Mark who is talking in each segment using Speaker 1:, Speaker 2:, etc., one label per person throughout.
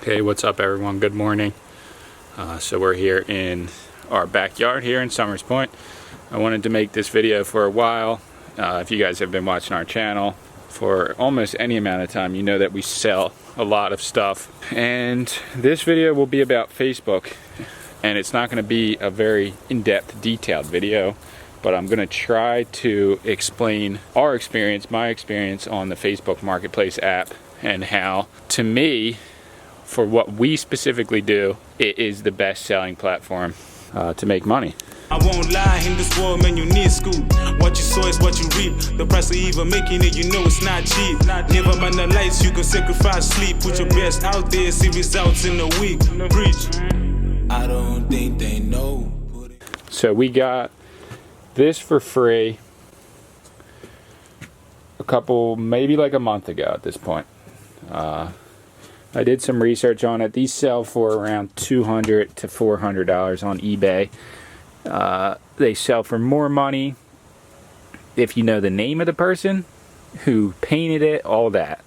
Speaker 1: Hey, what's up everyone? Good morning. So we're here in our backyard here in Summers Point. I wanted to make this video for a while. If you guys have been watching our channel for almost any amount of time, you know that we sell a lot of stuff. And this video will be about Facebook. And it's not going to be a very in-depth, detailed video, but I'm going to try to explain our experience, my experience on the Facebook Marketplace app, and how, to me, for what we specifically do, it is the best selling platform to make money.
Speaker 2: I won't lie, in this world, man, you need school. What you sow is what you reap. The price of even making it, you know it's not cheap. Never mind the lights, you can sacrifice sleep. Put your best out there, see results in a week. Preach. I don't think they know.
Speaker 1: So we got this for free a couple, maybe like a month ago at this point. I did some research on it. These sell for around $200 to $400 on eBay. They sell for more money if you know the name of the person who painted it, all that.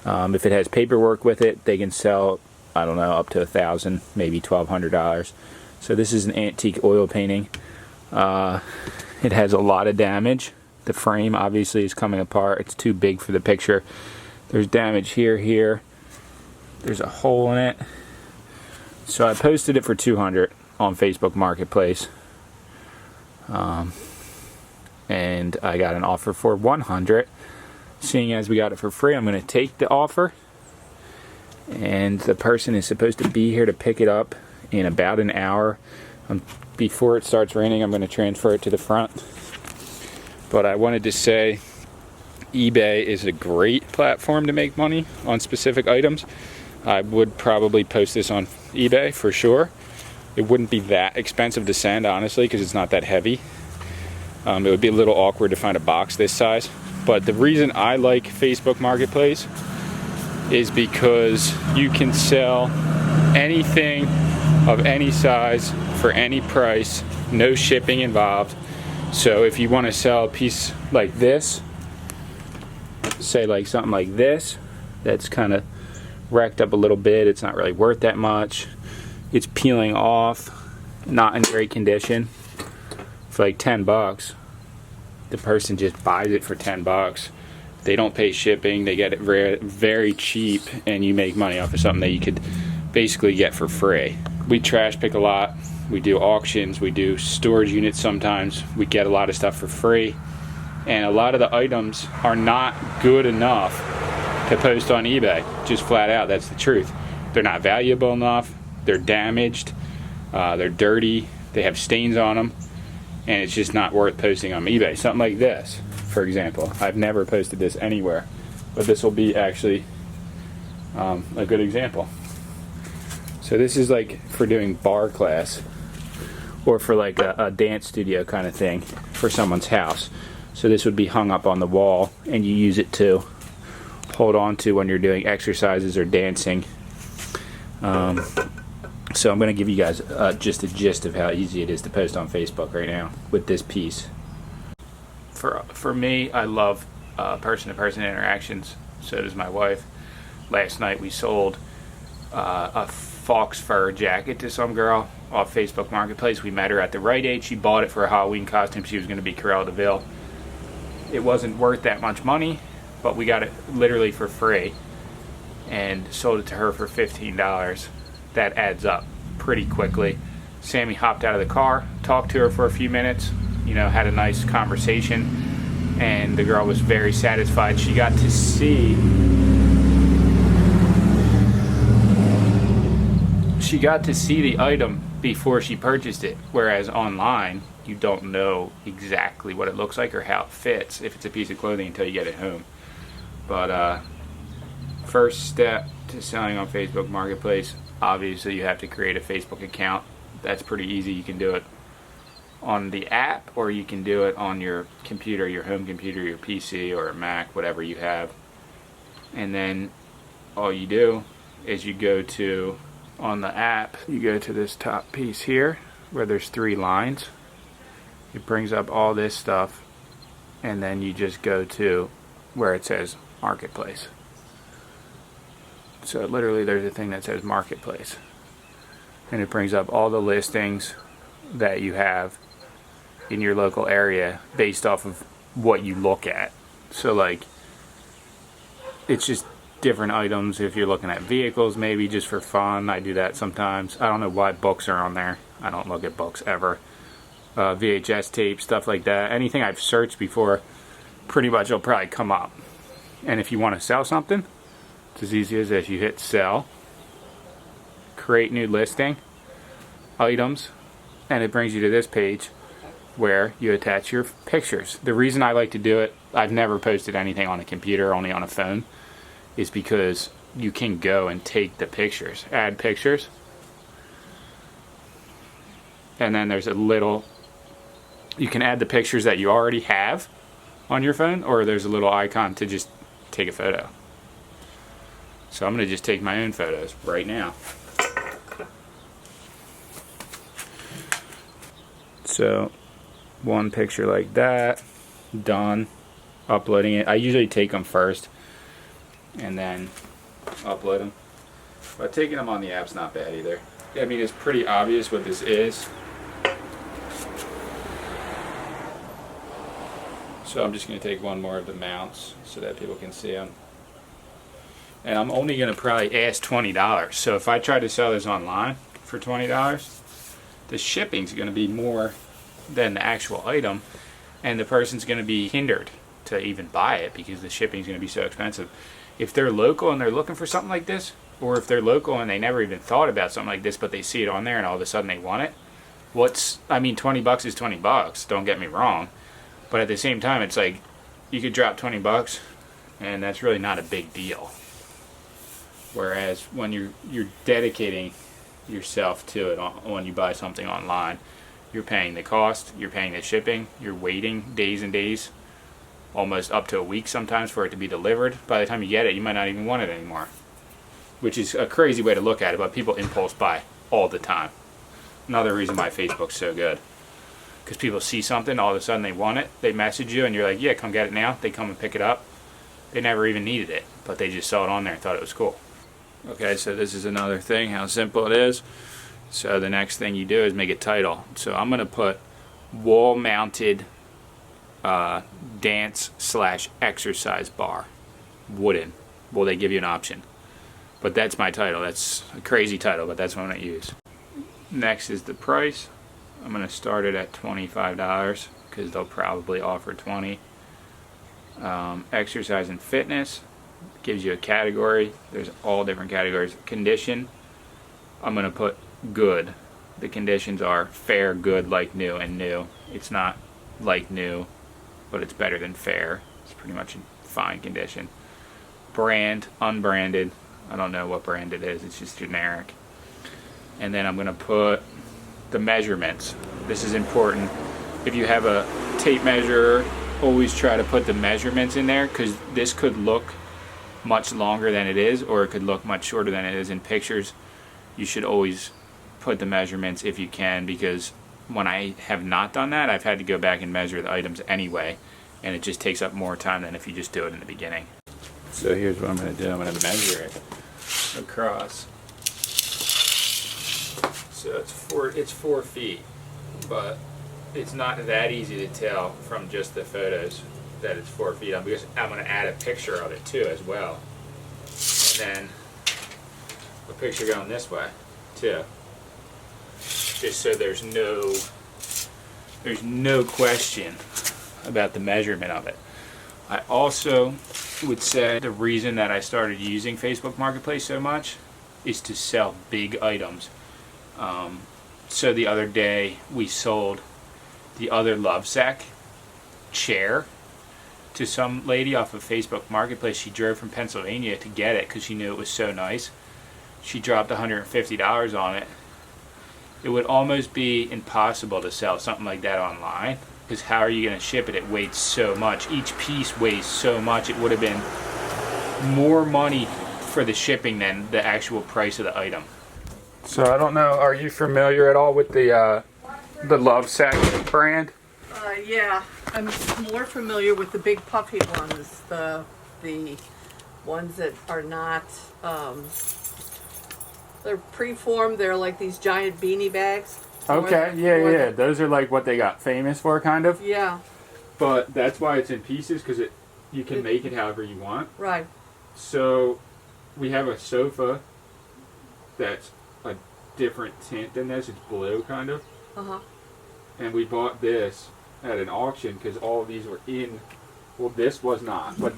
Speaker 1: If it has paperwork with it, they can sell, I don't know, up to $1,000, maybe $1,200. So this is an antique oil painting. It has a lot of damage. The frame obviously is coming apart. It's too big for the picture. There's damage here. There's a hole in it. So I posted it for $200 on Facebook Marketplace. And I got an offer for $100. Seeing as we got it for free, I'm going to take the offer. And the person is supposed to be here to pick it up in about an hour. Before it starts raining, I'm going to transfer it to the front. But I wanted to say eBay is a great platform to make money on specific items. I would probably post this on eBay for sure. It wouldn't be that expensive to send, honestly, because it's not that heavy. It would be a little awkward to find a box this size. But the reason I like Facebook Marketplace is because you can sell anything of any size for any price, no shipping involved. So if you want to sell a piece like this, say like something like this, that's kind of wrecked up a little bit, it's not really worth that much, it's peeling off, not in great condition, for like 10 bucks, the person just buys it for 10 bucks. They don't pay shipping, they get it very, very cheap, and you make money off of something that you could basically get for free. We trash pick a lot, we do auctions, we do storage units sometimes, we get a lot of stuff for free, and a lot of the items are not good enough to post on eBay, just flat out. That's the truth. They're not valuable enough, they're damaged, they're dirty, they have stains on them, and it's just not worth posting on eBay. Something like this, for example. I've never posted this anywhere, but this will be actually a good example. So this is like for doing bar class, or for like a dance studio kind of thing for someone's house. So this would be hung up on the wall, and you use it to hold on to when you're doing exercises or dancing. So I'm going to give you guys just a gist of how easy it is to post on Facebook right now with this piece. For me, I love person-to-person interactions. So does my wife. Last night we sold a fox fur jacket to some girl off Facebook Marketplace. We met her at the Rite Aid. She bought it for a Halloween costume. She was going to be Cruella de Vil. It wasn't worth that much money, but we got it literally for free and sold it to her for $15. That adds up pretty quickly. Sammy hopped out of the car, talked to her for a few minutes, had a nice conversation, and the girl was very satisfied. She got to see the item before she purchased it, whereas online you don't know exactly what it looks like or how it fits if it's a piece of clothing until you get it home. But first step to selling on Facebook Marketplace, obviously you have to create a Facebook account. That's pretty easy. You can do it on the app, or you can do it on your computer, your home computer, your PC, or a Mac, whatever you have. And then all you do is you go to, on the app, you go to this top piece here where there's 3 lines. It brings up all this stuff, and then you just go to where it says Marketplace. So literally there's a thing that says marketplace, and it brings up all the listings that you have in your local area based off of what you look at. So like, it's just different items. If you're looking at vehicles, maybe just for fun, I do that sometimes. I don't know why books are on there. I don't look at books ever. VHS tape, stuff like that. Anything I've searched before, pretty much will probably come up. And if you want to sell something, it's as easy as this. You hit sell, create new listing, items, and it brings you to this page where you attach your pictures. The reason I like to do it, I've never posted anything on a computer, only on a phone, is because you can go and take the pictures, add pictures, and then there's a little, you can add the pictures that you already have on your phone, or there's a little icon to just take a photo. So I'm going to just take my own photos right now. So one picture like that, done, uploading it. I usually take them first and then upload them. But taking them on the app's not bad either. I mean, it's pretty obvious what this is. So I'm just going to take one more of the mounts so that people can see them. And I'm only going to probably ask $20. So if I try to sell this online for $20, the shipping's going to be more than the actual item, and the person's going to be hindered to even buy it because the shipping's going to be so expensive. If they're local and they're looking for something like this, or if they're local and they never even thought about something like this, but they see it on there and all of a sudden they want it, I mean, 20 bucks is 20 bucks, don't get me wrong, but at the same time, it's like, you could drop 20 bucks and that's really not a big deal. Whereas when you're dedicating yourself to it when you buy something online, you're paying the cost, you're paying the shipping, you're waiting days and days, almost up to a week sometimes for it to be delivered. By the time you get it, you might not even want it anymore, which is a crazy way to look at it, but people impulse buy all the time. Another reason why Facebook's so good, because people see something, all of a sudden they want it, they message you and you're like, yeah, come get it now. They come and pick it up. They never even needed it, but they just saw it on there and thought it was cool. Okay, so this is another thing, how simple it is. So the next thing you do is make a title. So I'm going to put wall-mounted dance/exercise bar, wooden. Well, they give you an option. But that's my title. That's a crazy title, but that's what I'm going to use. Next is the price. I'm going to start it at $25 because they'll probably offer 20. Exercise and fitness. Gives you a category. There's all different categories. Condition, I'm going to put good. The conditions are fair, good, like new, and new. It's not like new, but it's better than fair. It's pretty much in fine condition. Brand, unbranded. I don't know what brand it is. It's just generic. And then I'm going to put the measurements. This is important. If you have a tape measure, always try to put the measurements in there, because this could look much longer than it is, or it could look much shorter than it is in pictures. You should always put the measurements if you can, because when I have not done that, I've had to go back and measure the items anyway, and it just takes up more time than if you just do it in the beginning. So here's what I'm going to do. I'm going to measure it across. So it's 4 feet, but it's not that easy to tell from just the photos that it's 4 feet. I'm going to add a picture of it too as well, and then a picture going this way too, just so there's no question about the measurement of it. I also would say the reason that I started using Facebook Marketplace so much is to sell big items. So the other day we sold the other Lovesac chair to some lady off of Facebook Marketplace. She drove from Pennsylvania to get it because she knew it was so nice. She dropped $150 on it. It would almost be impossible to sell something like that online, because how are you going to ship it? It weighs so much. Each piece weighs so much. It would have been more money for the shipping than the actual price of the item. So I don't know, are you familiar at all with the Lovesac brand?
Speaker 3: Yeah, I'm more familiar with the big puffy ones, the ones that are not, they're preformed. They're like these giant beanie bags.
Speaker 1: Okay, yeah. Those are like what they got famous for, kind of.
Speaker 3: Yeah.
Speaker 1: But that's why it's in pieces, because you can make it however you want.
Speaker 3: Right.
Speaker 1: So we have a sofa that's a different tint than this. It's blue, kind of.
Speaker 3: Uh-huh.
Speaker 1: And we bought this at an auction because all of these were in. Well, this was not, but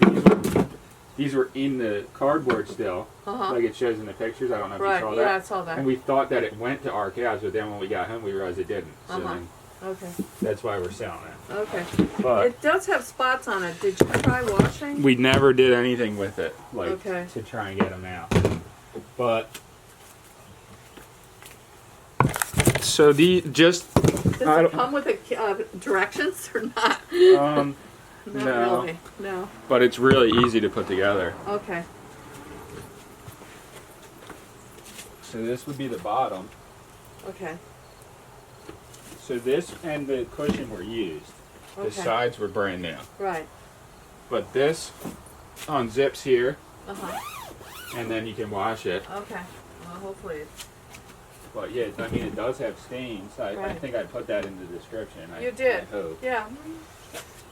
Speaker 1: these were in the cardboard still, like it shows in the pictures. I don't know if you saw that.
Speaker 3: Yeah, I saw that.
Speaker 1: And we thought that it went to our cows, but then when we got home, we realized it didn't. So then
Speaker 3: Okay.
Speaker 1: that's why we're selling it.
Speaker 3: Okay.
Speaker 1: But
Speaker 3: It does have spots on it. Did you try washing?
Speaker 1: we never did anything with it, like
Speaker 3: Okay.
Speaker 1: to try and get them out. But so
Speaker 3: Does it come with directions or not? Not
Speaker 1: no.
Speaker 3: really. No.
Speaker 1: But it's really easy to put together.
Speaker 3: Okay.
Speaker 1: So this would be the bottom.
Speaker 3: Okay.
Speaker 1: So this and the cushion were used. The
Speaker 3: Okay.
Speaker 1: sides were brand new.
Speaker 3: Right.
Speaker 1: But this unzips here,
Speaker 3: Uh-huh.
Speaker 1: and then you can wash it.
Speaker 3: Okay. Well, hopefully it's...
Speaker 1: But yeah, I mean, it does have stains. I
Speaker 3: Right.
Speaker 1: think I put that in the description.
Speaker 3: You did.
Speaker 1: I hope.
Speaker 3: Yeah.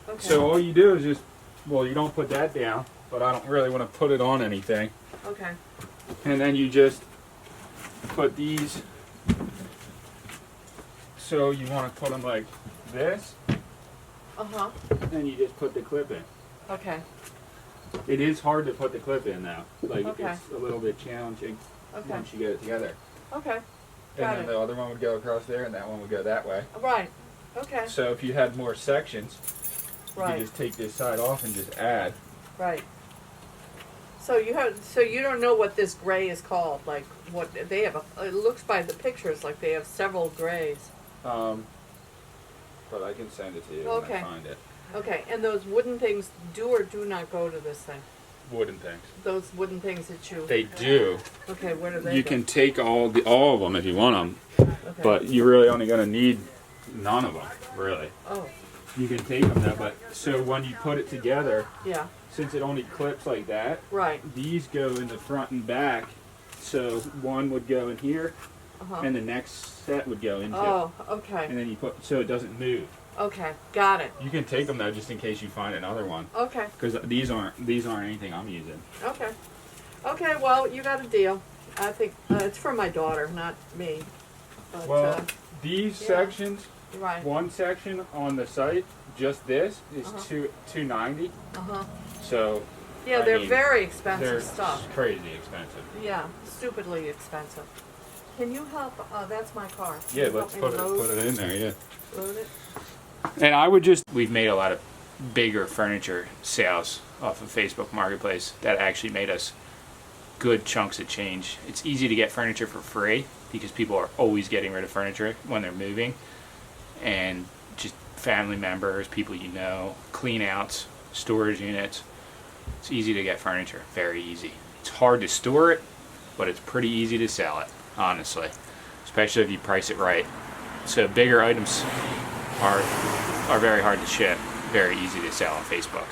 Speaker 3: Okay.
Speaker 1: So all you do is just, well, you don't put that down, but I don't really want to put it on anything.
Speaker 3: Okay.
Speaker 1: And then you just put these, so you want to put them like this,
Speaker 3: Uh-huh.
Speaker 1: and you just put the clip in.
Speaker 3: Okay.
Speaker 1: It is hard to put the clip in now. Like,
Speaker 3: Okay.
Speaker 1: it's a little bit challenging
Speaker 3: Okay.
Speaker 1: once you get it together.
Speaker 3: Okay.
Speaker 1: And
Speaker 3: Got
Speaker 1: then
Speaker 3: it.
Speaker 1: the other one would go across there, and that one would go that way.
Speaker 3: Right. Okay.
Speaker 1: So if you had more sections, you
Speaker 3: Right.
Speaker 1: could just take this side off and just add.
Speaker 3: Right. So you don't know what this gray is called, like what they have. It looks by the pictures like they have several grays.
Speaker 1: But I can send it to you when
Speaker 3: Okay.
Speaker 1: I find it.
Speaker 3: Okay, and those wooden things do or do not go to this thing?
Speaker 1: Wooden things.
Speaker 3: Those wooden things that you...
Speaker 1: They do.
Speaker 3: Okay, where do they
Speaker 1: You
Speaker 3: go?
Speaker 1: can take all of them if you want them,
Speaker 3: Okay.
Speaker 1: but you're really only going to need none of them, really.
Speaker 3: Oh,
Speaker 1: You can take them though, but so when you put it together,
Speaker 3: yeah,
Speaker 1: since it only clips like that,
Speaker 3: right.
Speaker 1: these go in the front and back. So one would go in here,
Speaker 3: Uh-huh.
Speaker 1: and the next set would go into.
Speaker 3: Oh, okay.
Speaker 1: And then you put, so it doesn't move.
Speaker 3: Okay, got it.
Speaker 1: You can take them though, just in case you find another one,
Speaker 3: Okay,
Speaker 1: because these aren't anything I'm using.
Speaker 3: okay. Okay, well, you got a deal. I think it's for my daughter, not me. But,
Speaker 1: Well, these
Speaker 3: yeah.
Speaker 1: sections,
Speaker 3: right.
Speaker 1: one section on the site, just this is $290.
Speaker 3: Uh-huh.
Speaker 1: So
Speaker 3: Yeah,
Speaker 1: I
Speaker 3: they're
Speaker 1: mean,
Speaker 3: very expensive
Speaker 1: they're
Speaker 3: stuff.
Speaker 1: crazy expensive.
Speaker 3: Yeah, stupidly expensive. Can you help? That's my car. Can
Speaker 1: Yeah,
Speaker 3: you
Speaker 1: let's
Speaker 3: help me
Speaker 1: put it in there. Yeah.
Speaker 3: load it?
Speaker 1: And we've made a lot of bigger furniture sales off of Facebook Marketplace that actually made us good chunks of change. It's easy to get furniture for free because people are always getting rid of furniture when they're moving, and just family members, people you know, clean outs, storage units. It's easy to get furniture, very easy. It's hard to store it, but it's pretty easy to sell it, honestly, especially if you price it right. So bigger items are very hard to ship, very easy to sell on Facebook.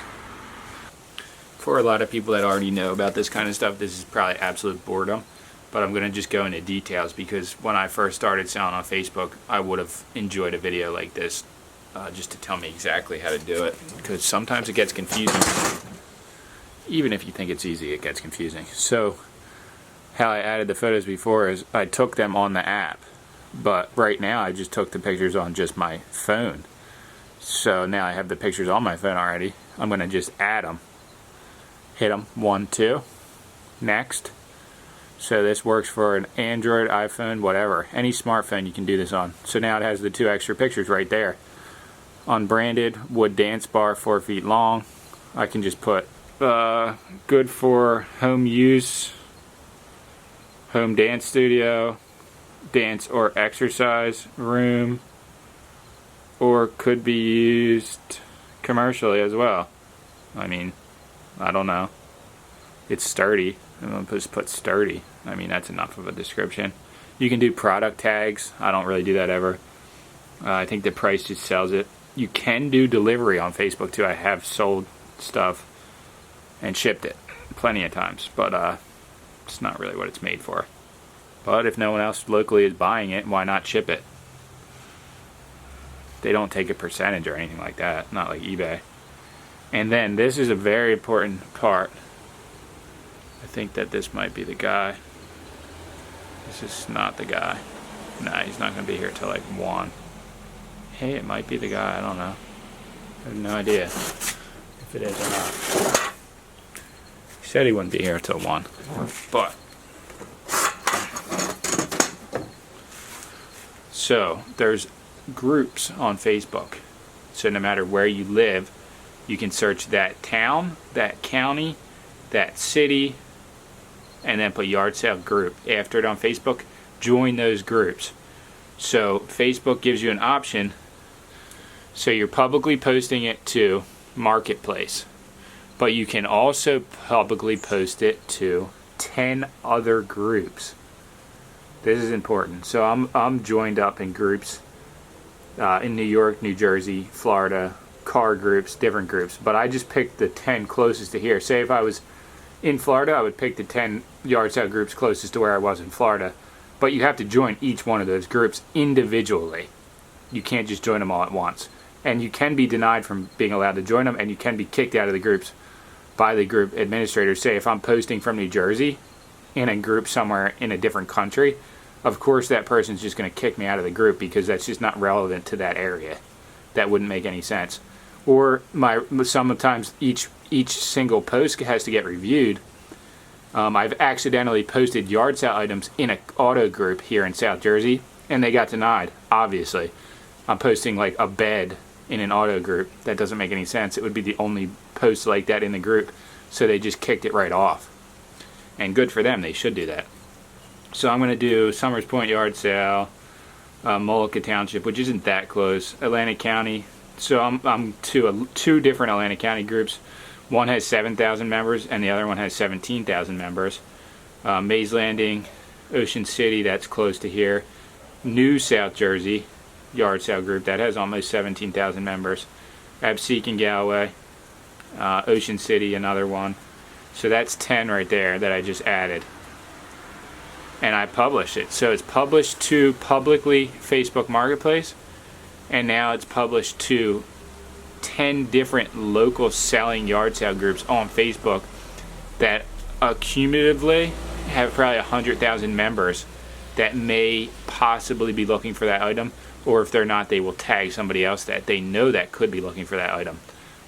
Speaker 1: For a lot of people that already know about this kind of stuff, this is probably absolute boredom, but I'm going to just go into details because when I first started selling on Facebook, I would have enjoyed a video like this just to tell me exactly how to do it, because sometimes it gets confusing. Even if you think it's easy, it gets confusing. So how I added the photos before is I took them on the app, but right now I just took the pictures on just my phone. So now I have the pictures on my phone already. I'm going to just add them. Hit them, 1, 2, next. So this works for an Android, iPhone, whatever. Any smartphone you can do this on. So now it has the 2 extra pictures right there. Unbranded, wood dance bar, 4 feet long. I can just put good for home use, home dance studio, dance or exercise room, or could be used commercially as well. I mean, I don't know. It's sturdy. I'm going to just put sturdy. I mean, that's enough of a description. You can do product tags. I don't really do that ever. I think the price just sells it. You can do delivery on Facebook too. I have sold stuff and shipped it plenty of times, but it's not really what it's made for. But if no one else locally is buying it, why not ship it? They don't take a percentage or anything like that, not like eBay. And then this is a very important part. I think that this might be the guy. This is not the guy. Nah, he's not going to be here till like 1. Hey, it might be the guy, I don't know. I have no idea if it is or not. He said he wouldn't be here till 1. But so there's groups on Facebook. So no matter where you live, you can search that town, that county, that city, and then put yard sale group after it on Facebook. Join those groups. So Facebook gives you an option. So you're publicly posting it to Marketplace, but you can also publicly post it to 10 other groups. This is important. So I'm joined up in groups in New York, New Jersey, Florida, car groups, different groups. But I just picked the 10 closest to here. Say if I was in Florida, I would pick the 10 yard sale groups closest to where I was in Florida. But you have to join each one of those groups individually. You can't just join them all at once. And you can be denied from being allowed to join them, and you can be kicked out of the groups by the group administrators. Say if I'm posting from New Jersey in a group somewhere in a different country, of course that person's just going to kick me out of the group because that's just not relevant to that area. That wouldn't make any sense. Or sometimes each single post has to get reviewed. I've accidentally posted yard sale items in an auto group here in South Jersey, and they got denied, obviously. I'm posting like a bed in an auto group. That doesn't make any sense. It would be the only post like that in the group, so they just kicked it right off. And good for them, they should do that. So I'm going to do Summers Point yard sale, Mullica Township, which isn't that close, Atlantic County. So I'm to two different Atlantic County groups. One has 7,000 members and the other one has 17,000 members. Mays Landing, Ocean City, that's close to here. New South Jersey yard sale group, that has almost 17,000 members. Absecon and Galway, Ocean City, another one. So that's 10 right there that I just added. And I published it. So it's published to publicly Facebook Marketplace, and now it's published to 10 different local selling yard sale groups on Facebook that cumulatively have probably 100,000 members that may possibly be looking for that item, or if they're not, they will tag somebody else that they know that could be looking for that item.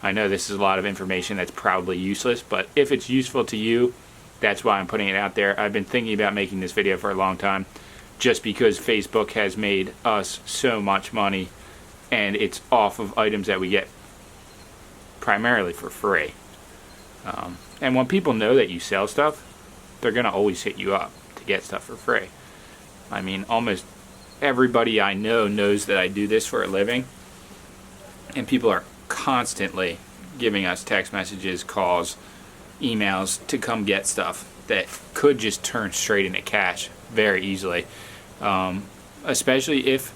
Speaker 1: I know this is a lot of information that's probably useless, but if it's useful to you, that's why I'm putting it out there. I've been thinking about making this video for a long time, just because Facebook has made us so much money, and it's off of items that we get primarily for free. And when people know that you sell stuff, they're going to always hit you up to get stuff for free. I mean, almost everybody I know knows that I do this for a living, and people are constantly giving us text messages, calls, emails to come get stuff that could just turn straight into cash very easily. Especially if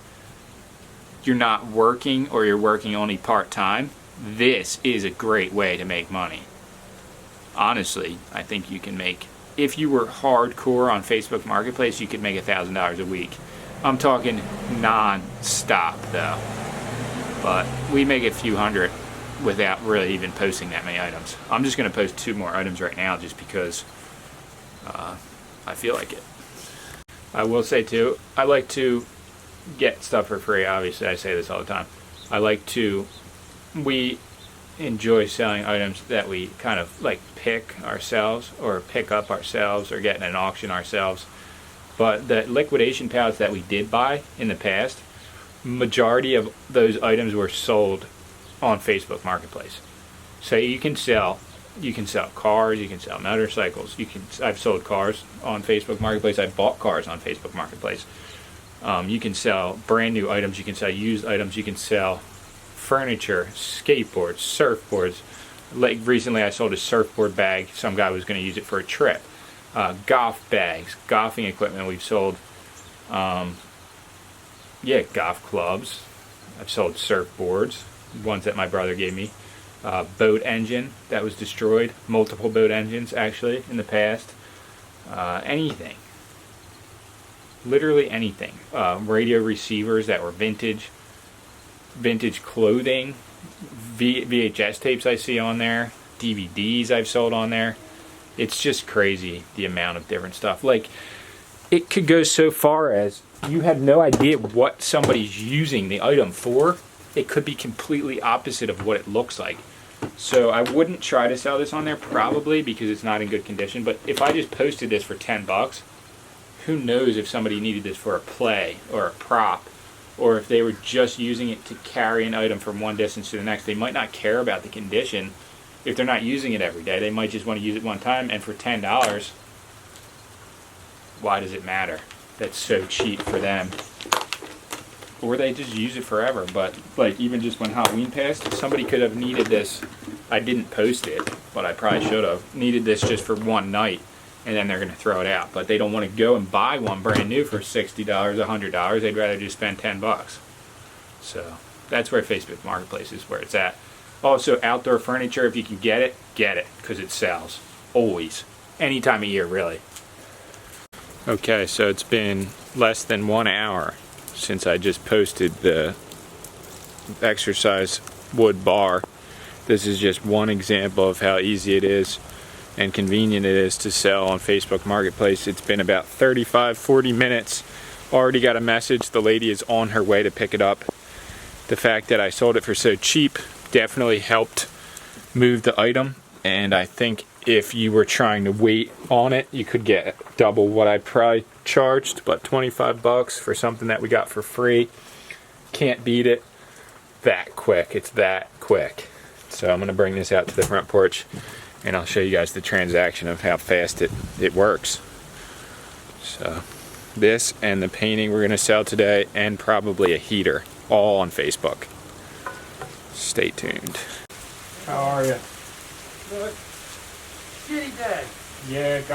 Speaker 1: you're not working or you're working only part-time, this is a great way to make money. Honestly, I think you can make, if you were hardcore on Facebook Marketplace, you could make $1,000 a week. I'm talking non-stop though. But we make a few hundred without really even posting that many items. I'm just going to post 2 more items right now just because I feel like it. I will say too, I like to get stuff for free. Obviously, I say this all the time. We enjoy selling items that we kind of like pick ourselves or pick up ourselves or get in an auction ourselves. But the liquidation pallets that we did buy in the past, majority of those items were sold on Facebook Marketplace. So you can sell cars, you can sell motorcycles, I've sold cars on Facebook Marketplace, I bought cars on Facebook Marketplace. You can sell brand new items, you can sell used items, you can sell furniture, skateboards, surfboards. Like recently I sold a surfboard bag, some guy was going to use it for a trip. Golf bags, golfing equipment we've sold. Golf clubs. I've sold surfboards, ones that my brother gave me. boat engine that was destroyed, multiple boat engines actually in the past. Anything. Literally anything. Radio receivers that were vintage clothing, VHS tapes I see on there, DVDs I've sold on there. It's just crazy the amount of different stuff. Like, it could go so far as you have no idea what somebody's using the item for. It could be completely opposite of what it looks like. So I wouldn't try to sell this on there probably because it's not in good condition. But if I just posted this for $10, who knows if somebody needed this for a play or a prop, or if they were just using it to carry an item from one distance to the next. They might not care about the condition if they're not using it every day. They might just want to use it one time, and for $10, why does it matter? That's so cheap for them. Or they just use it forever. But like, even just when Halloween passed, somebody could have needed this. I didn't post it, but I probably should have. Needed this just for one night, and then they're going to throw it out. But they don't want to go and buy one brand new for $60, $100. They'd rather just spend $10. So that's where Facebook Marketplace is where it's at. Also, outdoor furniture, if you can get it, because it sells. Always. Any time of year, really. Okay, so it's been less than 1 hour since I just posted the exercise wood bar. This is just one example of how easy it is and convenient it is to sell on Facebook Marketplace. It's been about 35-40 minutes. Already got a message. The lady is on her way to pick it up. The fact that I sold it for so cheap definitely helped move the item, and I think if you were trying to wait on it, you could get double what I probably charged, but $25 for something that we got for free. Can't beat it. That quick. It's that quick. So I'm going to bring this out to the front porch, and I'll show you guys the transaction of how fast it works. So this and the painting we're going to sell today, and probably a heater, all on Facebook. Stay tuned. How are you?
Speaker 4: Good. Shitty day.
Speaker 1: Yeah, it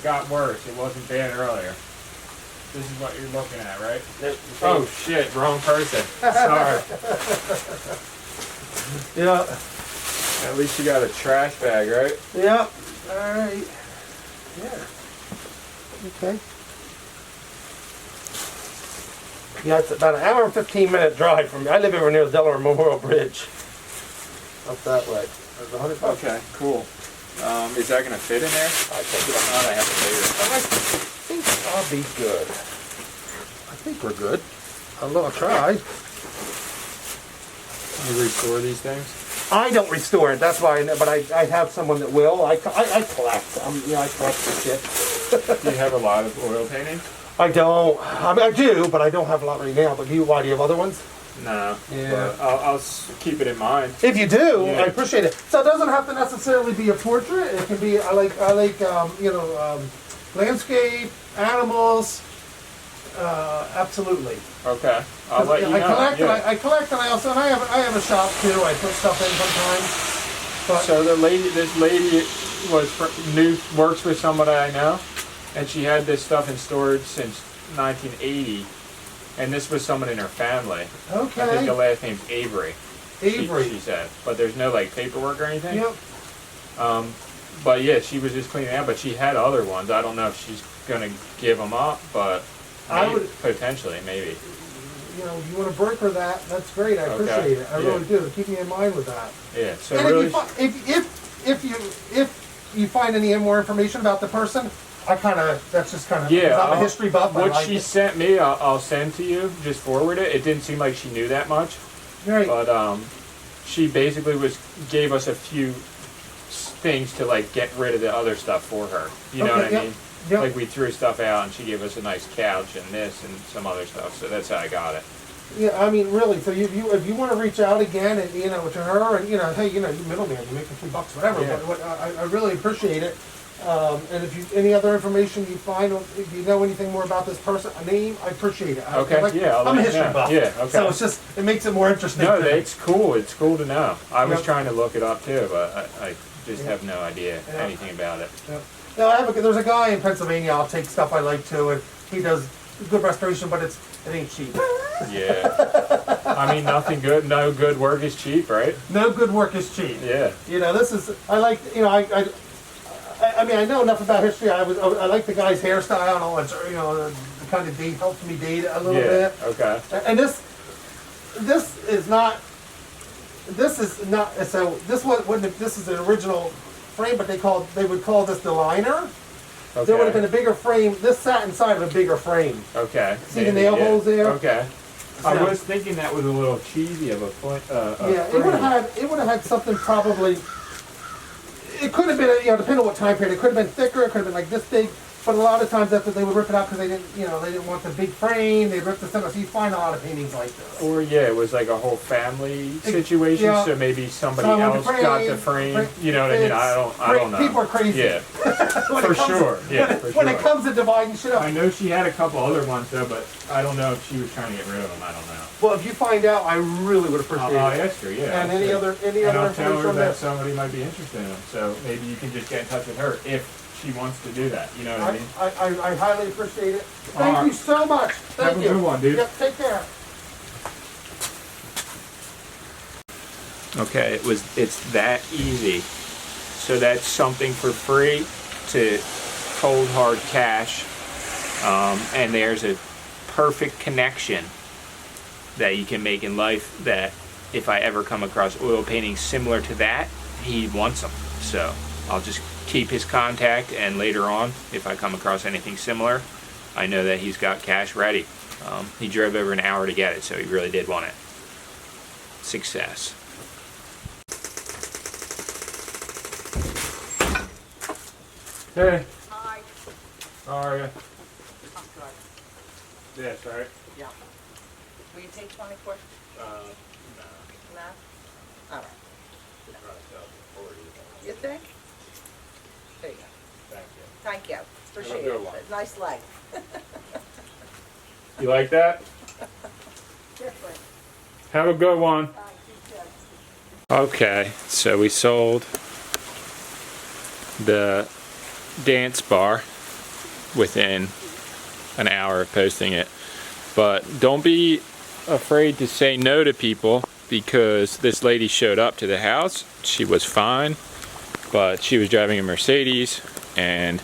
Speaker 1: got worse. It wasn't bad earlier. This is what you're looking at, right? Oh shit, wrong person. Sorry.
Speaker 4: Yeah.
Speaker 1: At least you got a trash bag, right?
Speaker 4: Yeah. Alright. Yeah. Okay. Yeah, it's about an hour and 15-minute drive from me. I live over near the Delaware Memorial Bridge. Up that way. There's $100.
Speaker 1: Okay, cool. Is that gonna fit in there?
Speaker 4: I think
Speaker 1: If not, I have to pay you.
Speaker 4: I think I'll be good. I think we're good. I'll try.
Speaker 1: You restore these things?
Speaker 4: I don't restore it. That's why. But I have someone that will. I collect. I collect the shit.
Speaker 1: Do you have a lot of oil painting?
Speaker 4: I don't. I mean, I do, but I don't have a lot right now. But why do you have other ones?
Speaker 1: No.
Speaker 4: Yeah.
Speaker 1: But I'll keep it in mind.
Speaker 4: If you do,
Speaker 1: Yeah.
Speaker 4: I appreciate it. So it doesn't have to necessarily be a portrait. It can be I like landscape, animals. Absolutely.
Speaker 1: Okay. I'll let you know.
Speaker 4: I collect.
Speaker 1: Yeah.
Speaker 4: I collect, and I have a shop too. I put stuff in sometimes. But
Speaker 1: So this lady works with somebody I know, and she had this stuff in storage since 1980, and this was someone in her family.
Speaker 4: okay.
Speaker 1: I think the last name's Avery.
Speaker 4: Avery.
Speaker 1: She said, but there's no like paperwork or anything.
Speaker 4: Yep.
Speaker 1: But yeah, she was just cleaning out, but she had other ones. I don't know if she's gonna give them up, but
Speaker 4: I would-
Speaker 1: potentially, maybe.
Speaker 4: You want to broker that? That's great. I
Speaker 1: Okay.
Speaker 4: appreciate it. I
Speaker 1: Yeah.
Speaker 4: really do. Keep me in mind with that.
Speaker 1: Yeah. So
Speaker 4: And
Speaker 1: really,
Speaker 4: if you find any more information about the person, that's just kind of
Speaker 1: yeah.
Speaker 4: I'm a history buff. I
Speaker 1: What
Speaker 4: like
Speaker 1: she
Speaker 4: it.
Speaker 1: sent me, I'll send to you. Just forward it. It didn't seem like she knew that much.
Speaker 4: Right.
Speaker 1: But she basically gave us a few things to like get rid of the other stuff for her. You know
Speaker 4: Okay,
Speaker 1: what I
Speaker 4: yep,
Speaker 1: mean?
Speaker 4: yep.
Speaker 1: Like we threw stuff out, and she gave us a nice couch and this and some other stuff. So that's how I got it.
Speaker 4: Yeah, I mean, really. So if you want to reach out again and to her and hey, you middleman, you make a few bucks, whatever.
Speaker 1: Yeah.
Speaker 4: But I really appreciate it. And if any other information you find, if you know anything more about this person, a name, I appreciate it.
Speaker 1: Okay, yeah, I'll
Speaker 4: I'm a
Speaker 1: let you
Speaker 4: history
Speaker 1: know.
Speaker 4: buff.
Speaker 1: Yeah, okay.
Speaker 4: So it makes it more interesting.
Speaker 1: No,
Speaker 4: to me.
Speaker 1: it's cool. It's cool to know. I was
Speaker 4: Yep.
Speaker 1: trying to look it up too, but I just
Speaker 4: Yeah.
Speaker 1: have no idea
Speaker 4: Yeah.
Speaker 1: anything about it.
Speaker 4: Yep. Now there's a guy in Pennsylvania. I'll take stuff I like too, and he does good restoration, but it ain't cheap.
Speaker 1: Yeah. I mean, nothing good, no good work is cheap, right?
Speaker 4: No good work is cheap.
Speaker 1: Yeah.
Speaker 4: You know, this is, I like, you know, I mean, I know enough about history. I like the guy's hairstyle and all that, you know, the kind of date helps me date it a little bit.
Speaker 1: Okay.
Speaker 4: And this is not, so this is an original frame, but they would call this the liner.
Speaker 1: Okay.
Speaker 4: There would have been a bigger frame. This sat inside of a bigger frame.
Speaker 1: Okay.
Speaker 4: See the nail holes there?
Speaker 1: Okay. I
Speaker 4: So-
Speaker 1: was thinking that was a little cheesy of a foot.
Speaker 4: Yeah, it would have had something probably. It could have been, you know, depending on what time period. It could have been thicker. It could have been like this big. But a lot of times after they would rip it out because they didn't want the big frame. They'd rip the center. So you find a lot of paintings like this.
Speaker 1: Or it was like a whole family situation.
Speaker 4: Yeah.
Speaker 1: So maybe somebody
Speaker 4: Someone
Speaker 1: else got the frame. You know what I mean? I don't know.
Speaker 4: People are crazy.
Speaker 1: Yeah.
Speaker 4: When
Speaker 1: For
Speaker 4: it comes-
Speaker 1: sure. Yeah.
Speaker 4: When,
Speaker 1: For
Speaker 4: when
Speaker 1: sure.
Speaker 4: it comes to dividing shit up.
Speaker 1: I know she had a couple other ones though, but I don't know if she was trying to get rid of them. I don't know.
Speaker 4: Well, if you find out, I really would appreciate
Speaker 1: I'll
Speaker 4: it.
Speaker 1: ask her. Yeah.
Speaker 4: And
Speaker 1: I'll
Speaker 4: any
Speaker 1: say.
Speaker 4: other
Speaker 1: And I'll tell
Speaker 4: information
Speaker 1: her
Speaker 4: on
Speaker 1: that
Speaker 4: that.
Speaker 1: somebody might be interested in them. So maybe you can just get in touch with her if she wants to do that. You know what I mean?
Speaker 4: I highly appreciate it. Thank
Speaker 1: All
Speaker 4: you
Speaker 1: right.
Speaker 4: so much. Thank
Speaker 1: Have a
Speaker 4: you.
Speaker 1: good one, dude.
Speaker 4: Yep, take care.
Speaker 1: Okay, it's that easy. So that's something for free to cold hard cash. And there's a perfect connection that you can make in life that if I ever come across oil paintings similar to that, he wants them. So I'll just keep his contact, and later on, if I come across anything similar, I know that he's got cash ready. He drove over an hour to get it, so he really did want it. Success. Hey.
Speaker 5: Hi.
Speaker 1: How are you?
Speaker 5: I'm good.
Speaker 1: Yeah, sorry.
Speaker 5: Yeah. Will you take 24?
Speaker 1: No.
Speaker 5: No? All right. You think? There you go.
Speaker 1: Thank you.
Speaker 5: Thank you. Appreciate
Speaker 1: good
Speaker 5: it.
Speaker 1: one.
Speaker 5: Nice leg.
Speaker 1: You like that?
Speaker 5: Different.
Speaker 1: Have a good one.
Speaker 5: You too.
Speaker 1: Okay, so we sold the dance bar within an hour of posting it. But don't be afraid to say no to people, because this lady showed up to the house. She was fine, but she was driving a Mercedes, and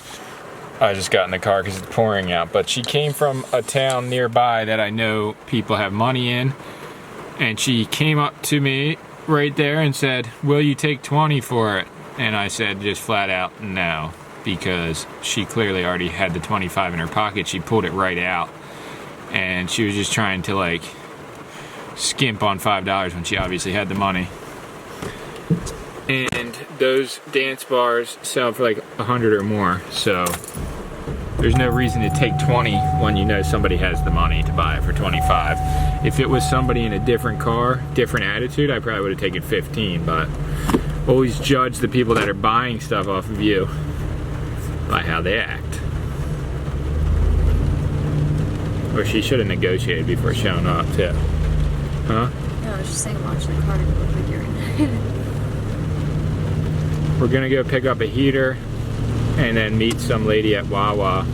Speaker 1: I just got in the car because it's pouring out. But she came from a town nearby that I know people have money in, and she came up to me right there and said, "Will you take 20 for it?" And I said just flat out no, because she clearly already had the 25 in her pocket. She pulled it right out, and she was just trying to like skimp on $5 when she obviously had the money. And those dance bars sell for like 100 or more, so there's no reason to take 20 when you know somebody has the money to buy it for 25. If it was somebody in a different car, different attitude, I probably would have taken 15, but always judge the people that are buying stuff off of you by how they act. Or she should have negotiated before showing up too. Huh?
Speaker 6: No, I was just saying watch the car to look like you're in it.
Speaker 1: We're gonna go pick up a heater and then meet some lady at Wawa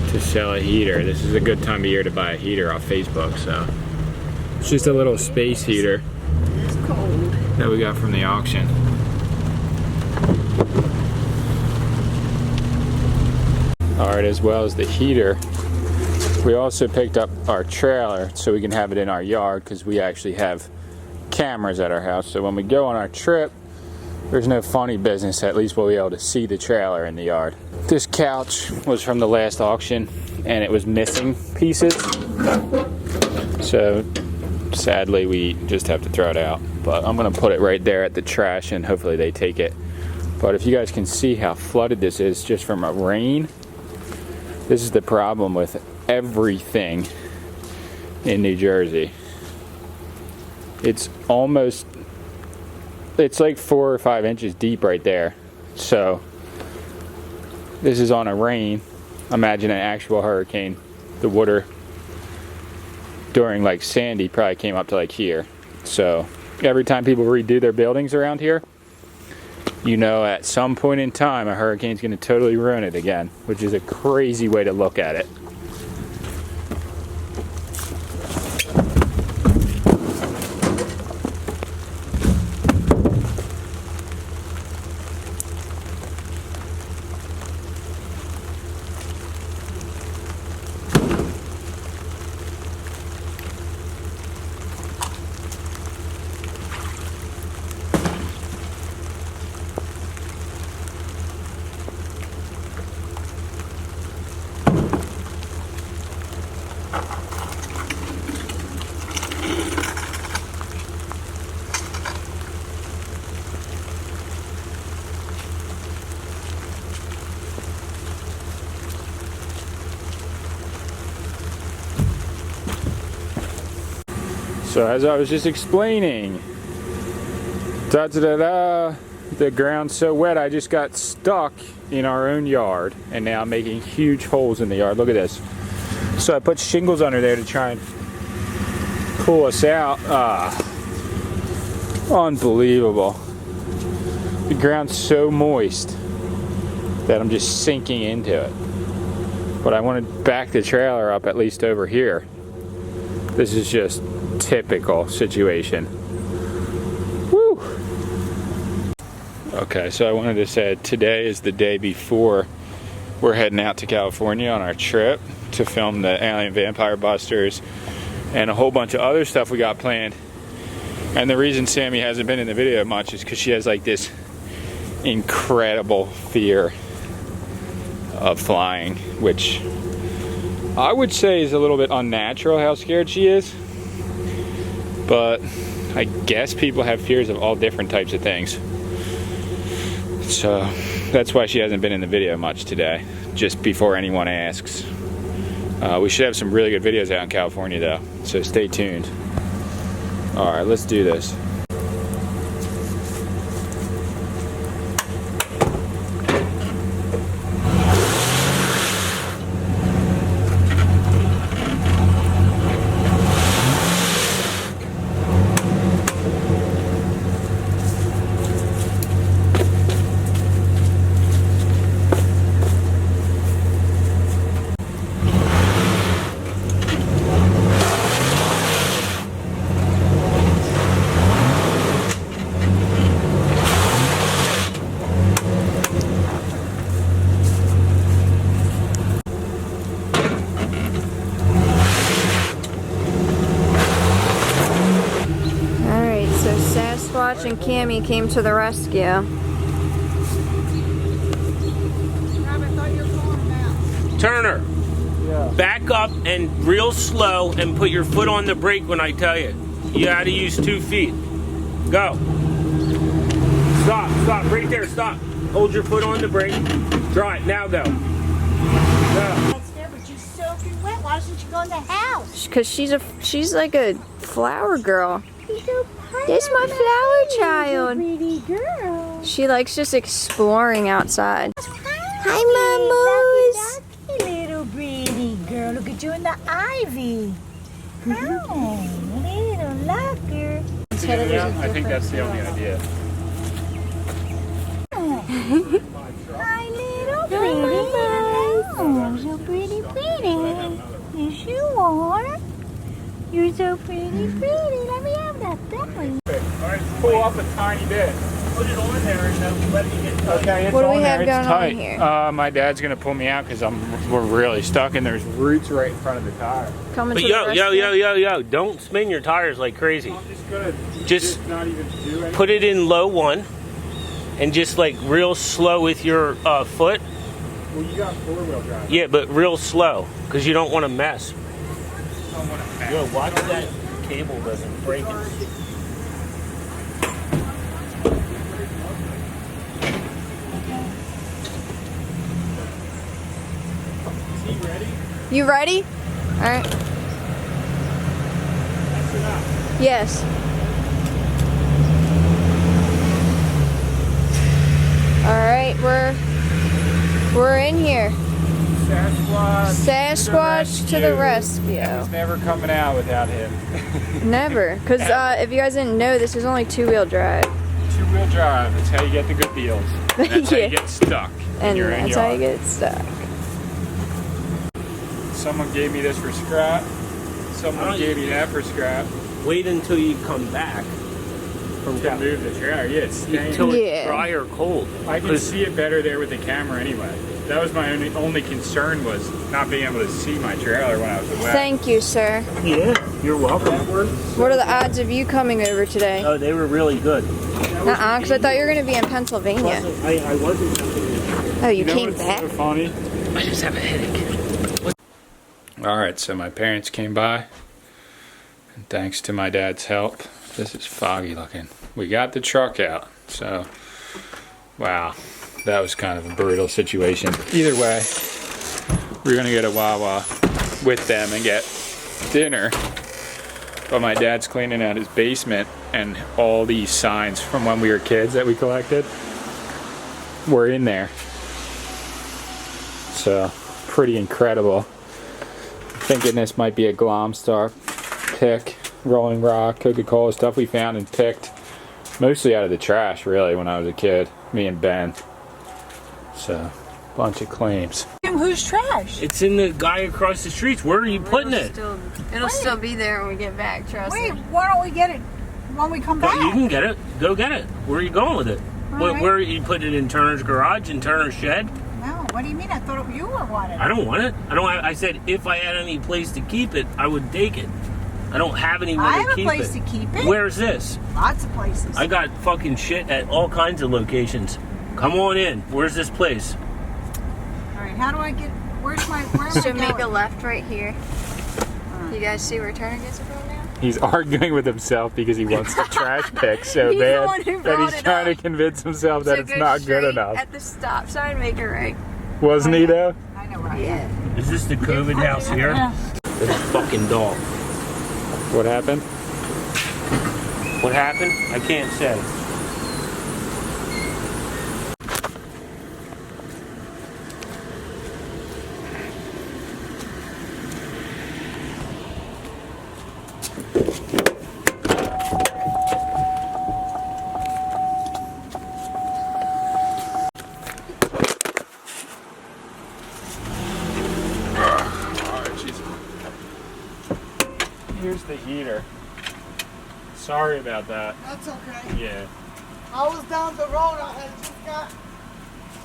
Speaker 1: to sell a heater. This is a good time of year to buy a heater off Facebook, so. It's just a little space heater
Speaker 6: It's cold.
Speaker 1: that we got from the auction. Alright, as well as the heater, we also picked up our trailer so we can have it in our yard, because we actually have cameras at our house. So when we go on our trip, there's no funny business. At least we'll be able to see the trailer in the yard. This couch was from the last auction and it was missing pieces. So sadly we just have to throw it out. But I'm gonna put it right there at the trash and hopefully they take it. But if you guys can see how flooded this is just from a rain, this is the problem with everything in New Jersey. It's like 4 or 5 inches deep right there. So this is on a rain. Imagine an actual hurricane. The water during like Sandy probably came up to like here. So every time people redo their buildings around here, you know at some point in time a hurricane's going to totally ruin it again, which is a crazy way to look at it. So as I was just explaining, the ground's so wet I just got stuck in our own yard, and now I'm making huge holes in the yard. Look at this. So I put shingles under there to try and pull us out. Unbelievable. The ground's so moist that I'm just sinking into it. But I want to back the trailer up at least over here. This is just typical situation. Woo! Okay, so I wanted to say today is the day before we're heading out to California on our trip to film the Alien Vampire Busters and a whole bunch of other stuff we got planned. And the reason Sammy hasn't been in the video much is because she has like this incredible fear of flying, which I would say is a little bit unnatural how scared she is. But I guess people have fears of all different types of things. So that's why she hasn't been in the video much today, just before anyone asks. We should have some really good videos out in California though, so stay tuned. Alright, let's do this.
Speaker 6: Sasquatch and Cammy came to the rescue.
Speaker 7: Turner, back up and real slow and put your foot on the brake when I tell you. You gotta use 2 feet. Go. Stop, stop, right there, stop. Hold your foot on the brake. Draw it, now go. Go.
Speaker 5: That's there, but you're soaking wet. Why doesn't you go in the house?
Speaker 6: Because she's like a flower girl.
Speaker 5: She's so pretty.
Speaker 6: There's my flower child.
Speaker 5: Pretty girl.
Speaker 6: She likes just exploring outside.
Speaker 5: Hi,
Speaker 6: Mamoos.
Speaker 5: Lucky little pretty girl. Look at you in the ivy. Oh, little lucker.
Speaker 1: I think that's the only idea.
Speaker 5: Hi, little pretty. Oh, so pretty. Yes, you are. You're so pretty. Let me have that thing.
Speaker 1: Alright, pull up a tiny bit.
Speaker 7: Put it on there and let me get
Speaker 1: Okay, it's
Speaker 6: What do we
Speaker 1: on
Speaker 6: have
Speaker 1: there. It's
Speaker 6: going on
Speaker 1: tight.
Speaker 6: here?
Speaker 1: My dad's gonna pull me out because we're really stuck and there's roots right in front of the tire.
Speaker 6: Coming
Speaker 7: But
Speaker 6: to the rescue.
Speaker 7: yo, don't spin your tires like crazy.
Speaker 1: I'm just gonna
Speaker 7: Just
Speaker 1: not even do anything.
Speaker 7: put it in low 1 and just like real slow with your foot.
Speaker 1: Well, you got 4-wheel drive.
Speaker 7: Yeah, but real slow because you don't want to mess.
Speaker 1: I don't wanna mess.
Speaker 7: Yo, watch that cable doesn't break it.
Speaker 1: Is he ready?
Speaker 6: You ready? Alright.
Speaker 1: That's enough.
Speaker 6: Yes. Alright, we're in here. Sasquatch to the rescue.
Speaker 1: He's never coming out without him.
Speaker 6: Never. Because if you guys didn't know, this is only 2-wheel drive.
Speaker 1: 2-wheel drive. That's how you get the good deals. And that's how
Speaker 6: Yeah.
Speaker 1: you get stuck in
Speaker 6: And
Speaker 1: your own
Speaker 6: that's how
Speaker 1: yard.
Speaker 6: you get stuck.
Speaker 1: Someone gave me this for scrap. Someone gave me that for scrap.
Speaker 7: Wait until you come back from
Speaker 1: To move the trailer. Yeah, it's staying.
Speaker 7: until
Speaker 6: Yeah.
Speaker 7: it's dry or cold.
Speaker 1: I can see it better there with the camera anyway. That was my only concern, was not being able to see my trailer when I was wet.
Speaker 6: Thank you, sir.
Speaker 7: Yeah, you're welcome.
Speaker 6: What are the odds of you coming over today?
Speaker 7: Oh, they were really good.
Speaker 6: Nuh-uh, because I thought you were going to be in Pennsylvania.
Speaker 7: I wasn't.
Speaker 6: Oh, you
Speaker 1: know
Speaker 6: came
Speaker 1: what's
Speaker 6: back?
Speaker 1: so funny?
Speaker 7: I just have a headache.
Speaker 1: Alright, so my parents came by. And thanks to my dad's help, this is foggy looking. We got the truck out. So, wow. That was kind of a brutal situation. Either way, we're going to get a Wawa with them and get dinner. But my dad's cleaning out his basement, and all these signs from when we were kids that we collected were in there. So, pretty incredible. Thinking this might be a Glomstar pick, Rolling Rock, Coca-Cola stuff we found and picked mostly out of the trash, really, when I was a kid, me and Ben. So, bunch of claims.
Speaker 5: Who's trash?
Speaker 7: It's in the guy across the street. Where are you putting it?
Speaker 6: It'll still be there when we get back, trust
Speaker 5: Wait,
Speaker 6: me.
Speaker 5: why don't we get it when we come
Speaker 7: But
Speaker 5: back?
Speaker 7: you can get it. Go get it. Where are you going with it?
Speaker 5: right.
Speaker 7: Where are you putting it, in Turner's garage, in Turner's shed?
Speaker 5: No, what do you mean? I thought you were wanted.
Speaker 7: I don't want it. I said if I had any place to keep it, I would take it. I don't have anywhere
Speaker 5: I
Speaker 7: to
Speaker 5: have a
Speaker 7: keep
Speaker 5: place
Speaker 7: it.
Speaker 5: to keep it.
Speaker 7: Where's this?
Speaker 5: Lots of places.
Speaker 7: I got fucking shit at all kinds of locations. Come on in. Where's this place?
Speaker 5: All right, how do I get? Where am
Speaker 6: So
Speaker 5: I
Speaker 6: make a
Speaker 5: going?
Speaker 6: left right here. You guys see where Turner gets it from now?
Speaker 1: He's arguing with himself because he wants the trash pick so
Speaker 6: He's the
Speaker 1: bad
Speaker 6: one who
Speaker 1: that
Speaker 6: brought
Speaker 1: he's
Speaker 6: it
Speaker 1: trying
Speaker 6: up.
Speaker 1: to convince himself that
Speaker 6: So
Speaker 1: it's
Speaker 6: go
Speaker 1: not good
Speaker 6: straight
Speaker 1: enough.
Speaker 6: at the stop sign, make a right.
Speaker 1: Wasn't he though?
Speaker 5: I know where I am.
Speaker 6: Yeah.
Speaker 7: Is this the COVID house here? This fucking dog.
Speaker 1: What happened?
Speaker 7: What happened? I can't say.
Speaker 1: Here's the heater. Sorry about that.
Speaker 4: That's okay.
Speaker 1: Yeah.
Speaker 4: I was down the road. I had just got.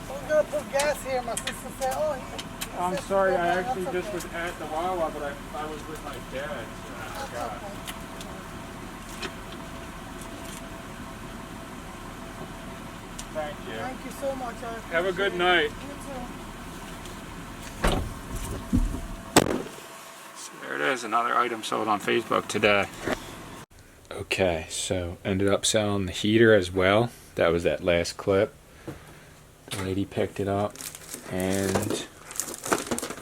Speaker 4: I was gonna put gas here. My sister said, "Oh, he."
Speaker 1: I'm
Speaker 4: said,
Speaker 1: sorry, I
Speaker 4: "That's
Speaker 1: actually
Speaker 4: okay."
Speaker 1: just was at the Wawa, but I was with my dad, so I
Speaker 4: That's
Speaker 1: forgot.
Speaker 4: okay.
Speaker 1: Thank you.
Speaker 4: Thank you so much. I
Speaker 1: Have a good
Speaker 4: appreciate
Speaker 1: night.
Speaker 4: it. You too.
Speaker 1: So there it is, another item sold on Facebook today. Okay, so ended up selling the heater as well. That was that last clip. The lady picked it up, and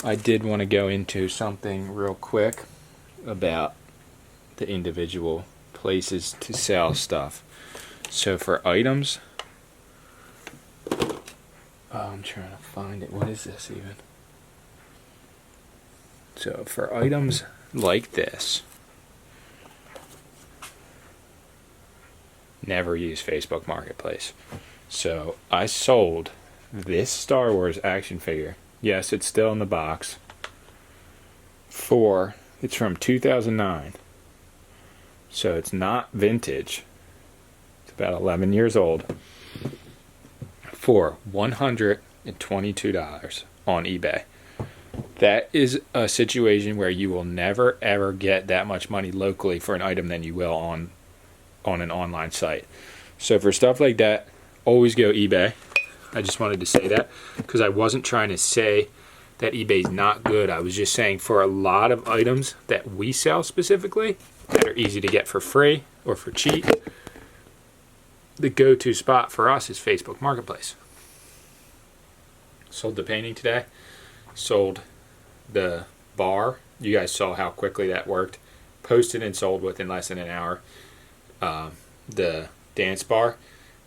Speaker 1: I did want to go into something real quick about the individual places to sell stuff. So for items, I'm trying to find it. What is this even? So for items like this, never use Facebook Marketplace. So I sold this Star Wars action figure. Yes, it's still in the box. It's from 2009. So it's not vintage. It's about 11 years old. For $122 on eBay. That is a situation where you will never ever get that much money locally for an item than you will on an online site. So for stuff like that, always go eBay. I just wanted to say that because I wasn't trying to say that eBay's not good. I was just saying for a lot of items that we sell specifically that are easy to get for free or for cheap, the go-to spot for us is Facebook Marketplace. Sold the painting today. Sold the bar. You guys saw how quickly that worked. Posted and sold within less than an hour. The dance bar,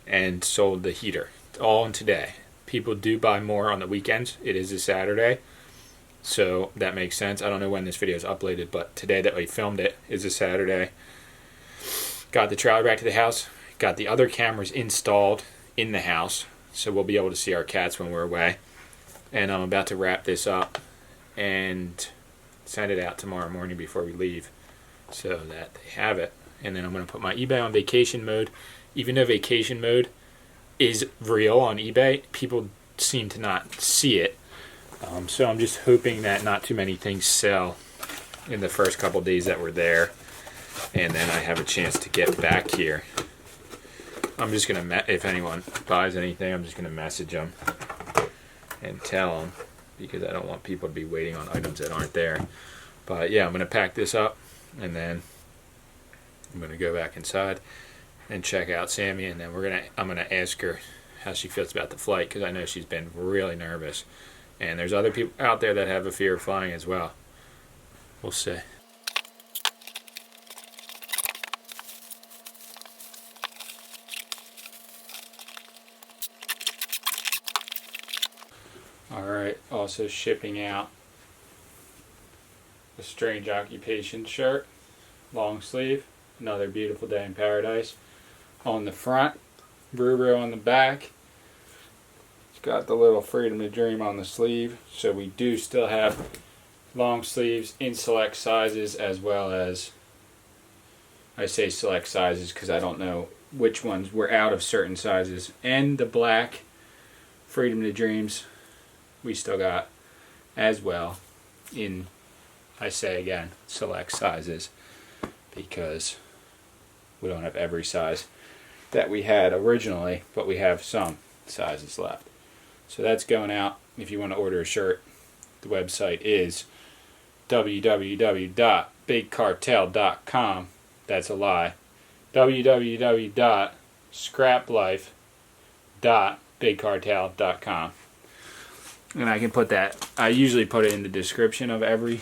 Speaker 1: and sold the heater. It's all in today. People do buy more on the weekends. It is a Saturday, so that makes sense. I don't know when this video is uploaded, but today that we filmed it is a Saturday. Got the trailer back to the house. Got the other cameras installed in the house, so we'll be able to see our cats when we're away. And I'm about to wrap this up and send it out tomorrow morning before we leave so that they have it. And then I'm going to put my eBay on vacation mode. Even though vacation mode is real on eBay, people seem to not see it. So I'm just hoping that not too many things sell in the first couple days that we're there. And then I have a chance to get back here. I'm just going to, if anyone buys anything, I'm just going to message them and tell them, because I don't want people to be waiting on items that aren't there. But yeah, I'm going to pack this up, and then I'm going to go back inside and check out Sammy, and then I'm going to ask her how she feels about the flight, because I know she's been really nervous. And there's other people out there that have a fear of flying as well. We'll see. Alright, also shipping out a Strange Occupation shirt, long sleeve, another beautiful day in paradise. On the front, Ruru on the back. It's got the little Freedom to Dream on the sleeve, so we do still have long sleeves in select sizes, as well as, I say select sizes because I don't know which ones were out of certain sizes. And the black Freedom to Dreams we still got as well in, I say again, select sizes, because we don't have every size that we had originally, but we have some sizes left. So that's going out. If you want to order a shirt, the website is www.bigcartel.com. That's a lie. www.scraplife.bigcartel.com. And I can put that, I usually put it in the description of every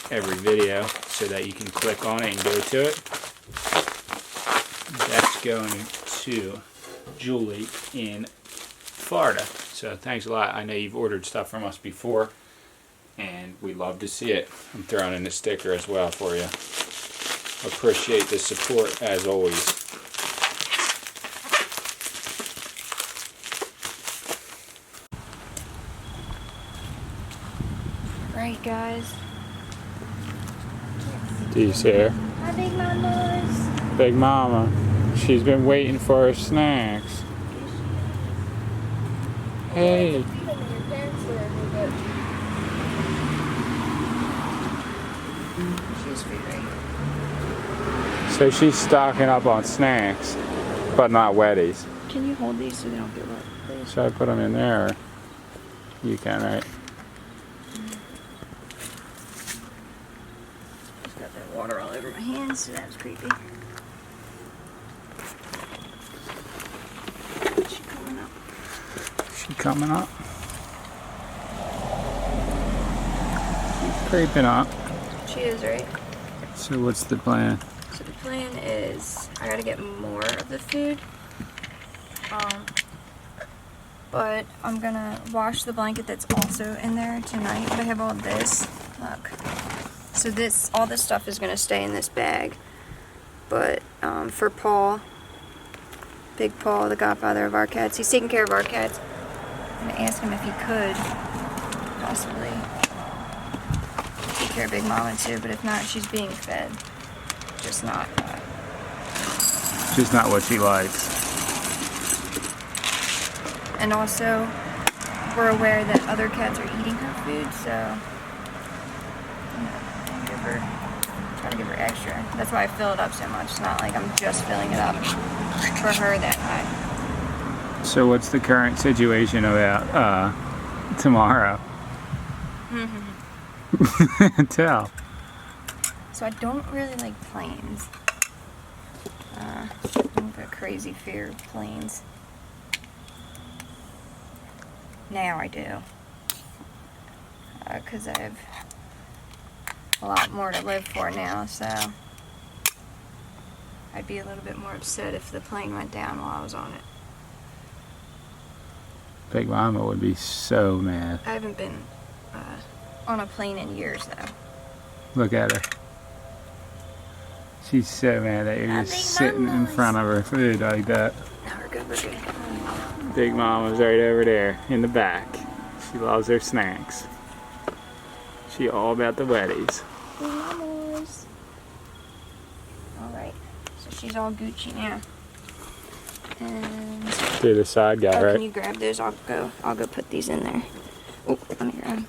Speaker 1: video so that you can click on it and go to it. That's going to Julie in Florida. So thanks a lot. I know you've ordered stuff from us before, and we love to see it. I'm throwing in a sticker as well for you. Appreciate the support as always.
Speaker 6: Right, guys.
Speaker 1: Do you see her?
Speaker 6: Hi, Big Mamas.
Speaker 1: Big Mama. She's been waiting for her snacks. Hey.
Speaker 6: She's free right here.
Speaker 1: So she's stocking up on snacks, but not wetties.
Speaker 6: Can you hold these so they don't get wet, please?
Speaker 1: Should I put them in there? Or you can, right?
Speaker 6: Just got that water all over my hands, so that's creepy. She coming up.
Speaker 1: She coming up? She's creeping up.
Speaker 6: She is, right?
Speaker 1: So what's the plan?
Speaker 6: So the plan is I gotta get more of the food. But I'm gonna wash the blanket that's also in there tonight. But I have all this. Look. So all this stuff is gonna stay in this bag. But for Paul, Big Paul, the godfather of our cats, he's taking care of our cats. I'm gonna ask him if he could possibly take care of Big Mama too. But if not, she's being fed. Just not.
Speaker 1: Just not what she likes.
Speaker 6: And also, we're aware that other cats are eating her food, so try to give her extra. That's why I fill it up so much. It's not like I'm just filling it up for her that night.
Speaker 1: So what's the current situation about tomorrow? Tell.
Speaker 6: So I don't really like planes. I have a crazy fear of planes. Now I do. Because I have a lot more to live for now, so I'd be a little bit more upset if the plane went down while I was on it.
Speaker 1: Big Mama would be so mad.
Speaker 6: I haven't been on a plane in years, though.
Speaker 1: Look at her. She's so mad that you're just sitting in front of her food like that.
Speaker 6: No, we're good, we're good.
Speaker 1: Big Mama's right over there in the back. She loves her snacks. She all about the wetties.
Speaker 6: Big Mamas. Alright, so she's all Gucci now. And
Speaker 1: Do the side guy, right?
Speaker 6: Can you grab those? I'll go put these in there. Oh, let me grab.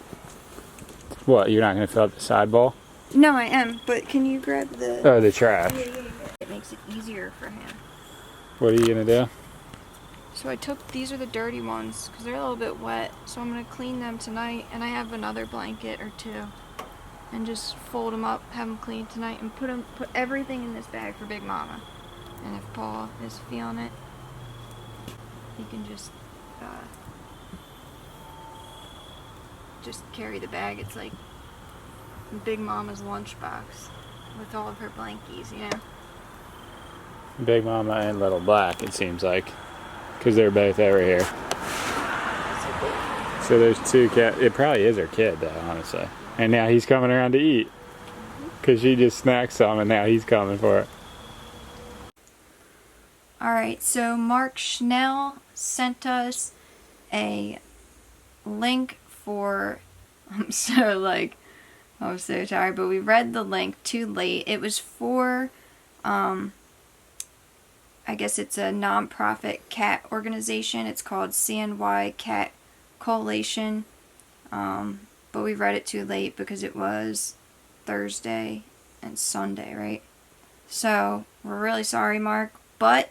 Speaker 1: What, you're not going to fill up the side bowl?
Speaker 6: No, I am, but can you grab the...
Speaker 1: Oh, the trash.
Speaker 6: Yeah. It makes it easier for him.
Speaker 1: What are you going to do?
Speaker 6: So these are the dirty ones, because they're a little bit wet, so I'm going to clean them tonight, and I have another blanket or two, and just fold them up, have them cleaned tonight, and put everything in this bag for Big Mama. And if Paul is feeling it, he can just carry the bag. It's like Big Mama's lunchbox with all of her blankies, you know?
Speaker 1: Big Mama and Little Black, it seems like. Because they're both over here.
Speaker 6: So
Speaker 1: So there's 2 cats. It probably is her kid, though, honestly. And now he's coming around to eat. Because she just snacked some, and now he's coming for it.
Speaker 6: Alright, so Mark Schnell sent us a link for... I'm so tired, but we read the link too late. It was for, I guess it's a non-profit cat organization. It's called CNY Cat Coalition. But we read it too late because it was Thursday and Sunday, right? So, we're really sorry, Mark. But,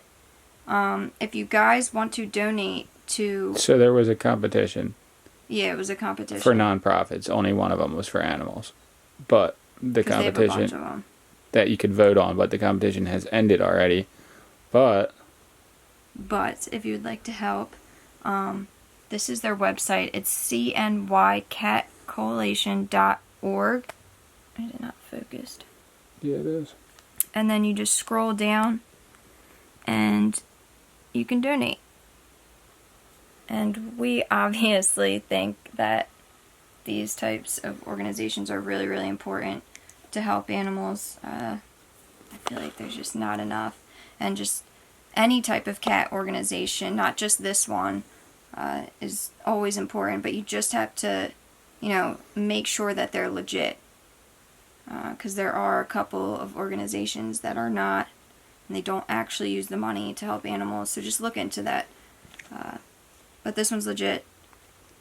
Speaker 6: if you guys want to donate to...
Speaker 1: So there was a competition.
Speaker 6: Yeah, it was a competition.
Speaker 1: For non-profits. Only one of them was for animals. But the competition that you could vote on, but the competition has ended already. But
Speaker 6: if you would like to help, this is their website. It's cnycatcoalition.org. I did not focus.
Speaker 1: Yeah, it is.
Speaker 6: And then you just scroll down and you can donate. And we obviously think that these types of organizations are really, really important to help animals. I feel like there's just not enough. And just any type of cat organization, not just this one, is always important. But you just have to, make sure that they're legit. Because there are a couple of organizations that are not, and they don't actually use the money to help animals. So just look into that. But this one's legit.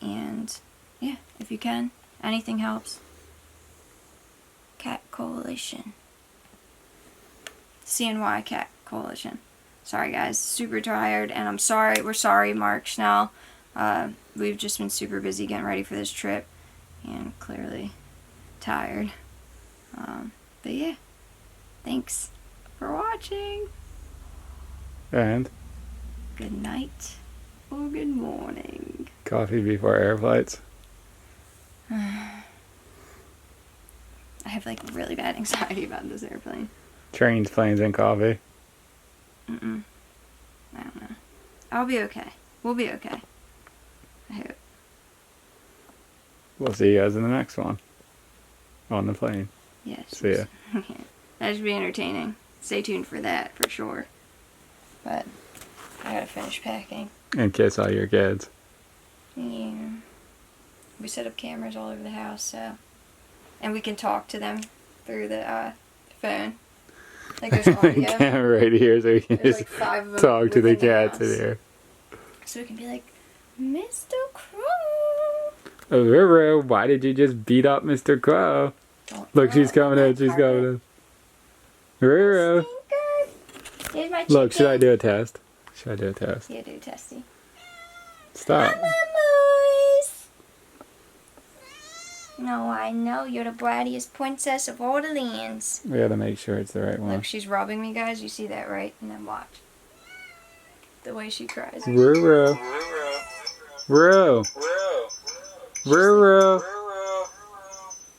Speaker 6: And yeah, if you can, anything helps. Cat Coalition. CNY Cat Coalition. Sorry guys, super tired, and I'm sorry. We're sorry, Mark Schnell. We've just been super busy getting ready for this trip, and clearly tired. But yeah, thanks for watching.
Speaker 1: And?
Speaker 6: Good night or good morning.
Speaker 1: Coffee before air flights.
Speaker 6: I have really bad anxiety about this airplane.
Speaker 1: Trains, planes, and coffee.
Speaker 6: I don't know. I'll be okay. We'll be okay. I hope.
Speaker 1: We'll see you guys in the next one. On the plane.
Speaker 6: Yes.
Speaker 1: See ya.
Speaker 6: That should be entertaining. Stay tuned for that, for sure. But I gotta finish packing.
Speaker 1: And kiss all your kids.
Speaker 6: Yeah. We set up cameras all over the house, so... And we can talk to them through the phone. There's audio.
Speaker 1: Camera right here, so we can
Speaker 6: There's
Speaker 1: just
Speaker 6: 5 of them
Speaker 1: talk to the
Speaker 6: within
Speaker 1: cats in
Speaker 6: house.
Speaker 1: here.
Speaker 6: So we can be like, Mr. Crow!
Speaker 1: Oh, Ruru, why did you just beat up Mr. Crow? Look, she's coming in, she's coming in. Ruru!
Speaker 6: Here's my chicken.
Speaker 1: Look, should I do a test? Should I do a test?
Speaker 6: Yeah, do testy.
Speaker 1: Stop.
Speaker 6: Mamoos! No, I know. You're the brattiest princess of all the lands.
Speaker 1: We gotta make sure it's the right one.
Speaker 6: Look, she's rubbing me, guys. You see that, right? And then watch. The way she cries.
Speaker 1: Ruru. Ruru. Ruru.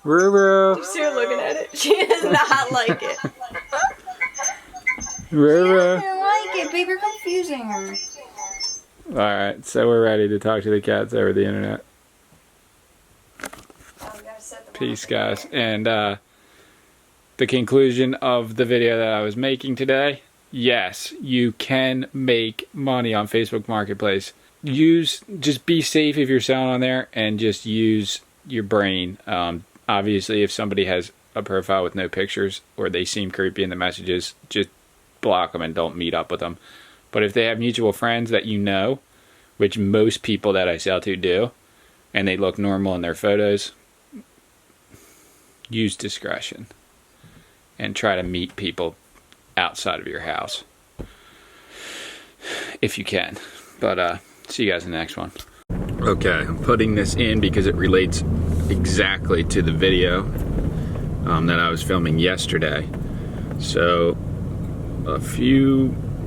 Speaker 1: Ruru.
Speaker 6: You see her looking at it? She does not like it.
Speaker 1: Ruru.
Speaker 6: She doesn't like it, babe. You're confusing her.
Speaker 1: Alright, so we're ready to talk to the cats over the internet. Peace, guys. And the conclusion of the video that I was making today, yes, you can make money on Facebook Marketplace. Just be safe if you're selling on there, and just use your brain. Obviously, if somebody has a profile with no pictures, or they seem creepy in the messages, just block them and don't meet up with them. But if they have mutual friends that you know, which most people that I sell to do, and they look normal in their photos, use discretion and try to meet people outside of your house if you can. But see you guys in the next one. Okay, I'm putting this in because it relates exactly to the video that I was filming yesterday. So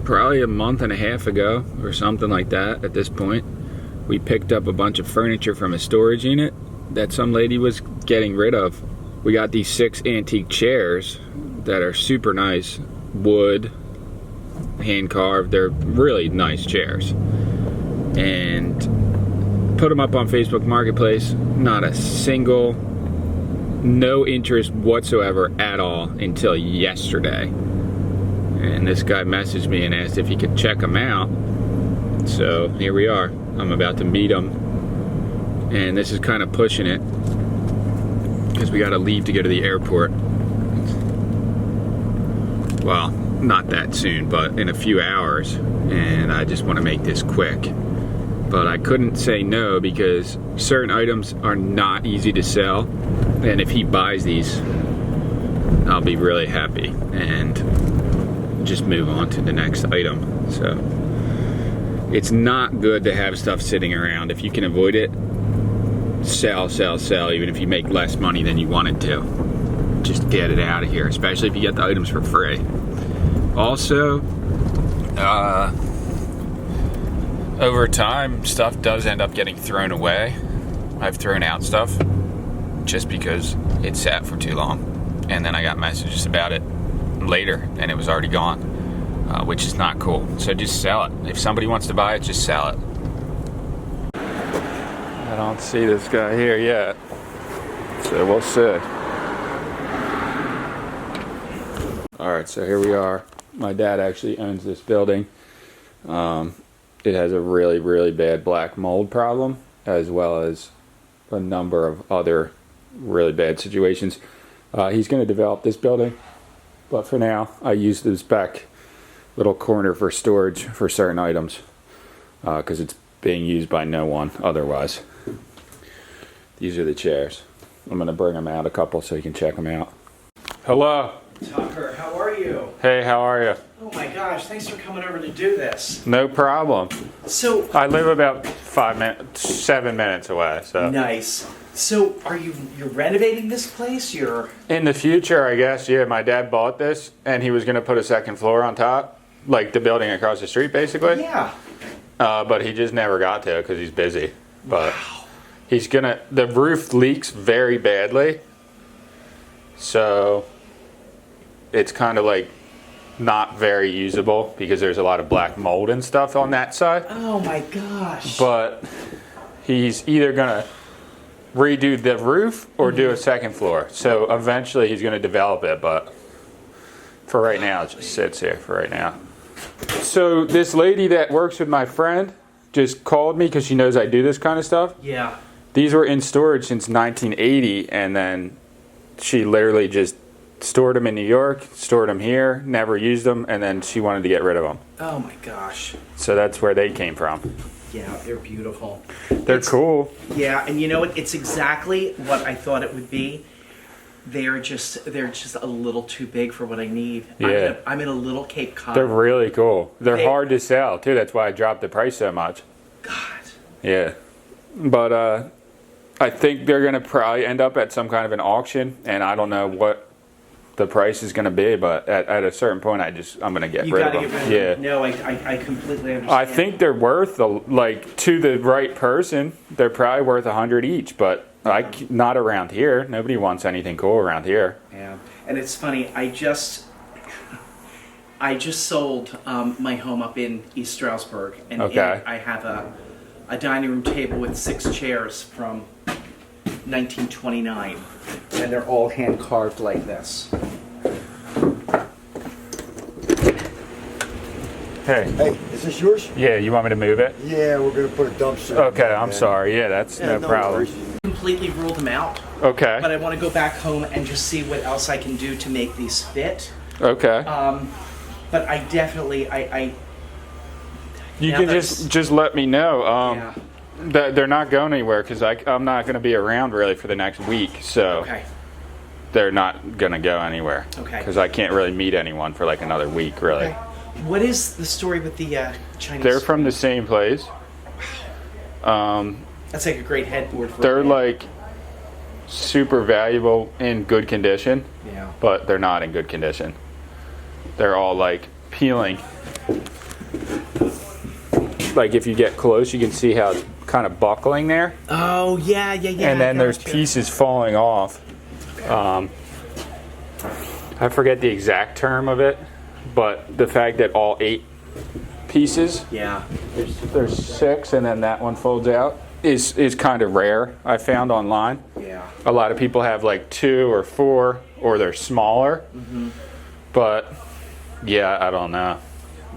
Speaker 1: probably a month and a half ago or something like that at this point, we picked up a bunch of furniture from a storage unit that some lady was getting rid of. We got these 6 antique chairs that are super nice, wood, hand carved. They're really nice chairs. And put them up on Facebook Marketplace. Not a single, no interest whatsoever at all until yesterday. And this guy messaged me and asked if he could check them out. So here we are. I'm about to meet him. And this is kind of pushing it because we got to leave to go to the airport. Well, not that soon, but in a few hours. And I just want to make this quick. But I couldn't say no because certain items are not easy to sell. And if he buys these, I'll be really happy and just move on to the next item. So it's not good to have stuff sitting around. If you can avoid it, sell, sell, sell, even if you make less money than you wanted to. Just get it out of here, especially if you get the items for free. Also, over time, stuff does end up getting thrown away. I've thrown out stuff just because it sat for too long. And then I got messages about it later and it was already gone, which is not cool. So just sell it. If somebody wants to buy it, just sell it. I don't see this guy here yet, so we'll see. Alright, so here we are. My dad actually owns this building. It has a really, really bad black mold problem, as well as a number of other really bad situations. He's going to develop this building, but for now, I use this back little corner for storage for certain items, because it's being used by no one otherwise. These are the chairs. I'm going to bring them out a couple so you can check them out. Hello.
Speaker 8: Tucker, how are you?
Speaker 1: Hey, how are you?
Speaker 8: Oh my gosh, thanks for coming over to do this.
Speaker 1: No problem.
Speaker 8: So,
Speaker 1: I live about 7 minutes away, so.
Speaker 8: nice. So, you're renovating this place? You're...
Speaker 1: In the future, I guess, yeah, my dad bought this and he was going to put a second floor on top, like the building across the street, basically.
Speaker 8: Yeah.
Speaker 1: But he just never got to it because he's busy. But he's gonna, the roof leaks very badly, so it's kind of like not very usable because there's a lot of black mold and stuff on that side.
Speaker 8: Oh my gosh.
Speaker 1: But he's either gonna redo the roof or do a second floor. So eventually he's gonna develop it, but for right now it just sits here for right now. So this lady that works with my friend just called me because she knows I do this kind of stuff.
Speaker 8: Yeah.
Speaker 1: These were in storage since 1980, and then she literally just stored them in New York, stored them here, never used them, and then she wanted to get rid of them.
Speaker 8: Oh my gosh.
Speaker 1: So that's where they came from.
Speaker 8: Yeah, they're beautiful.
Speaker 1: They're cool.
Speaker 8: Yeah, and you know what? It's exactly what I thought it would be. They're just a little too big for what I need.
Speaker 1: Yeah.
Speaker 8: I'm in a little Cape Cod.
Speaker 1: They're really cool. They're hard to sell, too. That's why I dropped the price so much.
Speaker 8: God.
Speaker 1: Yeah. But I think they're going to probably end up at some kind of an auction, and I don't know what the price is going to be, but at a certain point, I'm going to get rid of them.
Speaker 8: Get rid of
Speaker 1: Yeah.
Speaker 8: them. No, I completely understand.
Speaker 1: I think they're worth, like, to the right person, they're probably worth 100 each, but not around here. Nobody wants anything cool around here.
Speaker 8: Yeah, and it's funny. I just sold my home up in East Stroudsburg, and in it I have a dining room table with 6 chairs from 1929, and they're all hand carved like this.
Speaker 1: Hey.
Speaker 9: Hey, is this yours?
Speaker 1: Yeah, you want me to move it?
Speaker 9: Yeah, we're gonna put a dumpster.
Speaker 1: Okay, I'm sorry. Yeah, that's no problem.
Speaker 9: worries.
Speaker 8: Completely ruled them out,
Speaker 1: Okay.
Speaker 8: but I want to go back home and just see what else I can do to make these fit.
Speaker 1: Okay.
Speaker 8: But I definitely,
Speaker 1: You
Speaker 8: now
Speaker 1: can
Speaker 8: that's-
Speaker 1: just let me know.
Speaker 8: yeah.
Speaker 1: They're not going anywhere because I'm not going to be around really for the next week, so
Speaker 8: Okay.
Speaker 1: they're not going to go anywhere.
Speaker 8: Okay.
Speaker 1: Because I can't really meet anyone for like another week, really.
Speaker 8: Okay. What is the story with the Chinese?
Speaker 1: They're from the same place.
Speaker 8: That's like a great headboard for.
Speaker 1: They're like super valuable in good condition,
Speaker 8: Yeah.
Speaker 1: but they're not in good condition. They're all like peeling. Like if you get close, you can see how it's kind of buckling there.
Speaker 8: Oh yeah.
Speaker 1: And then there's
Speaker 8: gotcha.
Speaker 1: pieces falling off. I forget the exact term of it, but the fact that all 8 pieces,
Speaker 8: Yeah.
Speaker 1: there's 6 and then that one folds out. is kind of rare, I found online.
Speaker 8: Yeah.
Speaker 1: A lot of people have like 2 or 4, or they're smaller. But yeah, I don't know.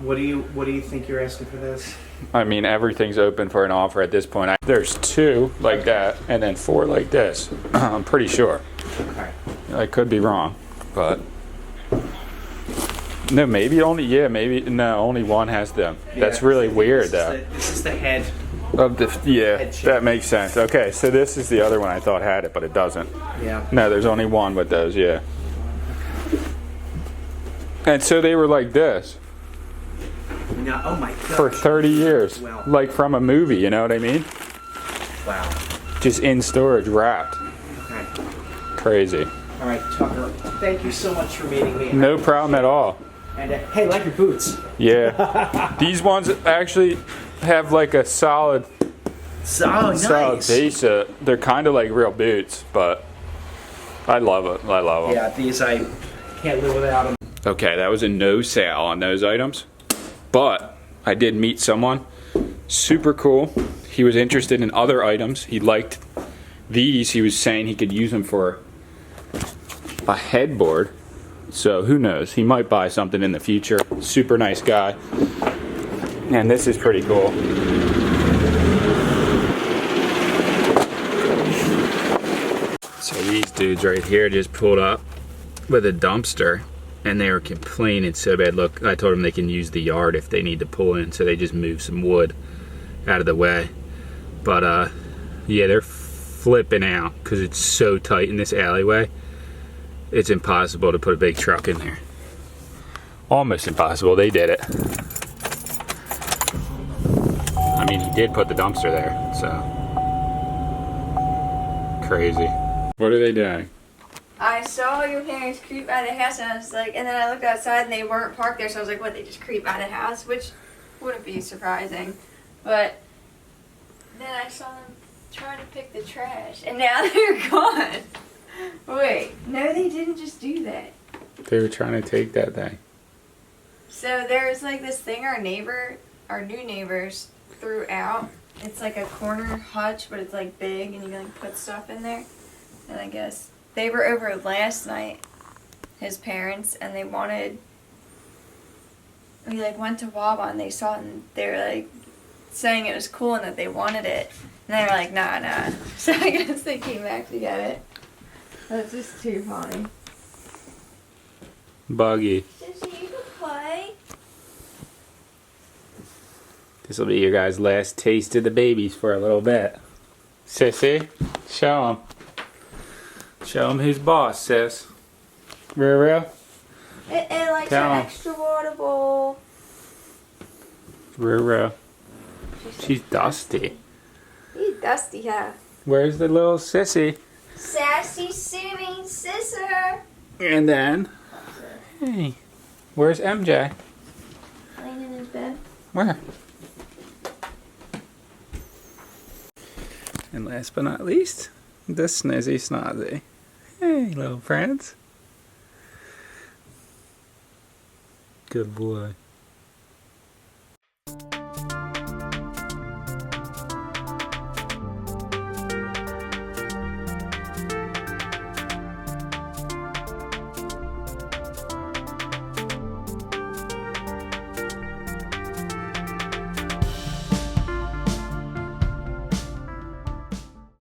Speaker 8: What do you think you're asking for this?
Speaker 1: I mean, everything's open for an offer at this point. There's 2 like that, and then 4 like this. I'm pretty sure.
Speaker 8: Okay.
Speaker 1: I could be wrong, but no, maybe only only one has them. That's really weird, though.
Speaker 8: This is the head.
Speaker 1: Of the that makes sense. Okay, so this is the other one I thought had it, but it doesn't.
Speaker 8: Yeah.
Speaker 1: No, there's only one with those. Yeah. And so they were like this
Speaker 8: No. Oh my God.
Speaker 1: for 30 years,
Speaker 8: Wow.
Speaker 1: like from a movie. You know what I mean?
Speaker 8: Wow.
Speaker 1: Just in storage, wrapped.
Speaker 8: Okay.
Speaker 1: Crazy.
Speaker 8: All right, Tucker. Thank you so much for meeting me.
Speaker 1: No problem at all.
Speaker 8: And hey, like your boots.
Speaker 1: Yeah. These ones actually have like a solid
Speaker 8: Nice.
Speaker 1: base. They're kind of like real boots, but I love it. I love them.
Speaker 8: Yeah, these I can't live without them.
Speaker 1: Okay, that was a no sale on those items, but I did meet someone super cool. He was interested in other items. He liked these. He was saying he could use them for a headboard. So who knows? He might buy something in the future. Super nice guy. And this is pretty cool. So these dudes right here just pulled up with a dumpster, and they were complaining so bad. Look, I told them they can use the yard if they need to pull in, so they just moved some wood out of the way. But yeah, they're flipping out because it's so tight in this alleyway. It's impossible to put a big truck in there. Almost impossible. They did it. I mean, he did put the dumpster there, so crazy. What are they doing?
Speaker 6: I saw your parents creep out of the house, and I was like, and then I looked outside and they weren't parked there, so I was like, what, they just creep out of the house? Which wouldn't be surprising. But then I saw them trying to pick the trash, and now they're gone. Wait, no, they didn't just do that.
Speaker 1: They were trying to take that thing.
Speaker 6: So there's like this thing our new neighbors threw out. It's like a corner hutch, but it's like big, and you can like put stuff in there. And I guess they were over last night, his parents, and we like went to Wawa and they saw it, and they were like saying it was cool and that they wanted it. And they were like, nah. So I guess they came back to get it. That's just too funny.
Speaker 1: Buggy.
Speaker 6: Sissy, you can play.
Speaker 1: This will be your guys' last taste of the babies for a little bit. Sissy, show them. Show them who's boss, sis. Ruru?
Speaker 6: It likes
Speaker 1: Tell
Speaker 6: an
Speaker 1: 'em.
Speaker 6: extra water bowl.
Speaker 1: Ruru. She's dusty.
Speaker 6: He's dusty, huh?
Speaker 1: Where's the little sissy?
Speaker 6: Sassy Sumi Sisser.
Speaker 1: And then, hey, where's MJ?
Speaker 6: Laying in his bed.
Speaker 1: Where? And last but not least, the Snizzy Snozzy. Hey, little friends. Good boy.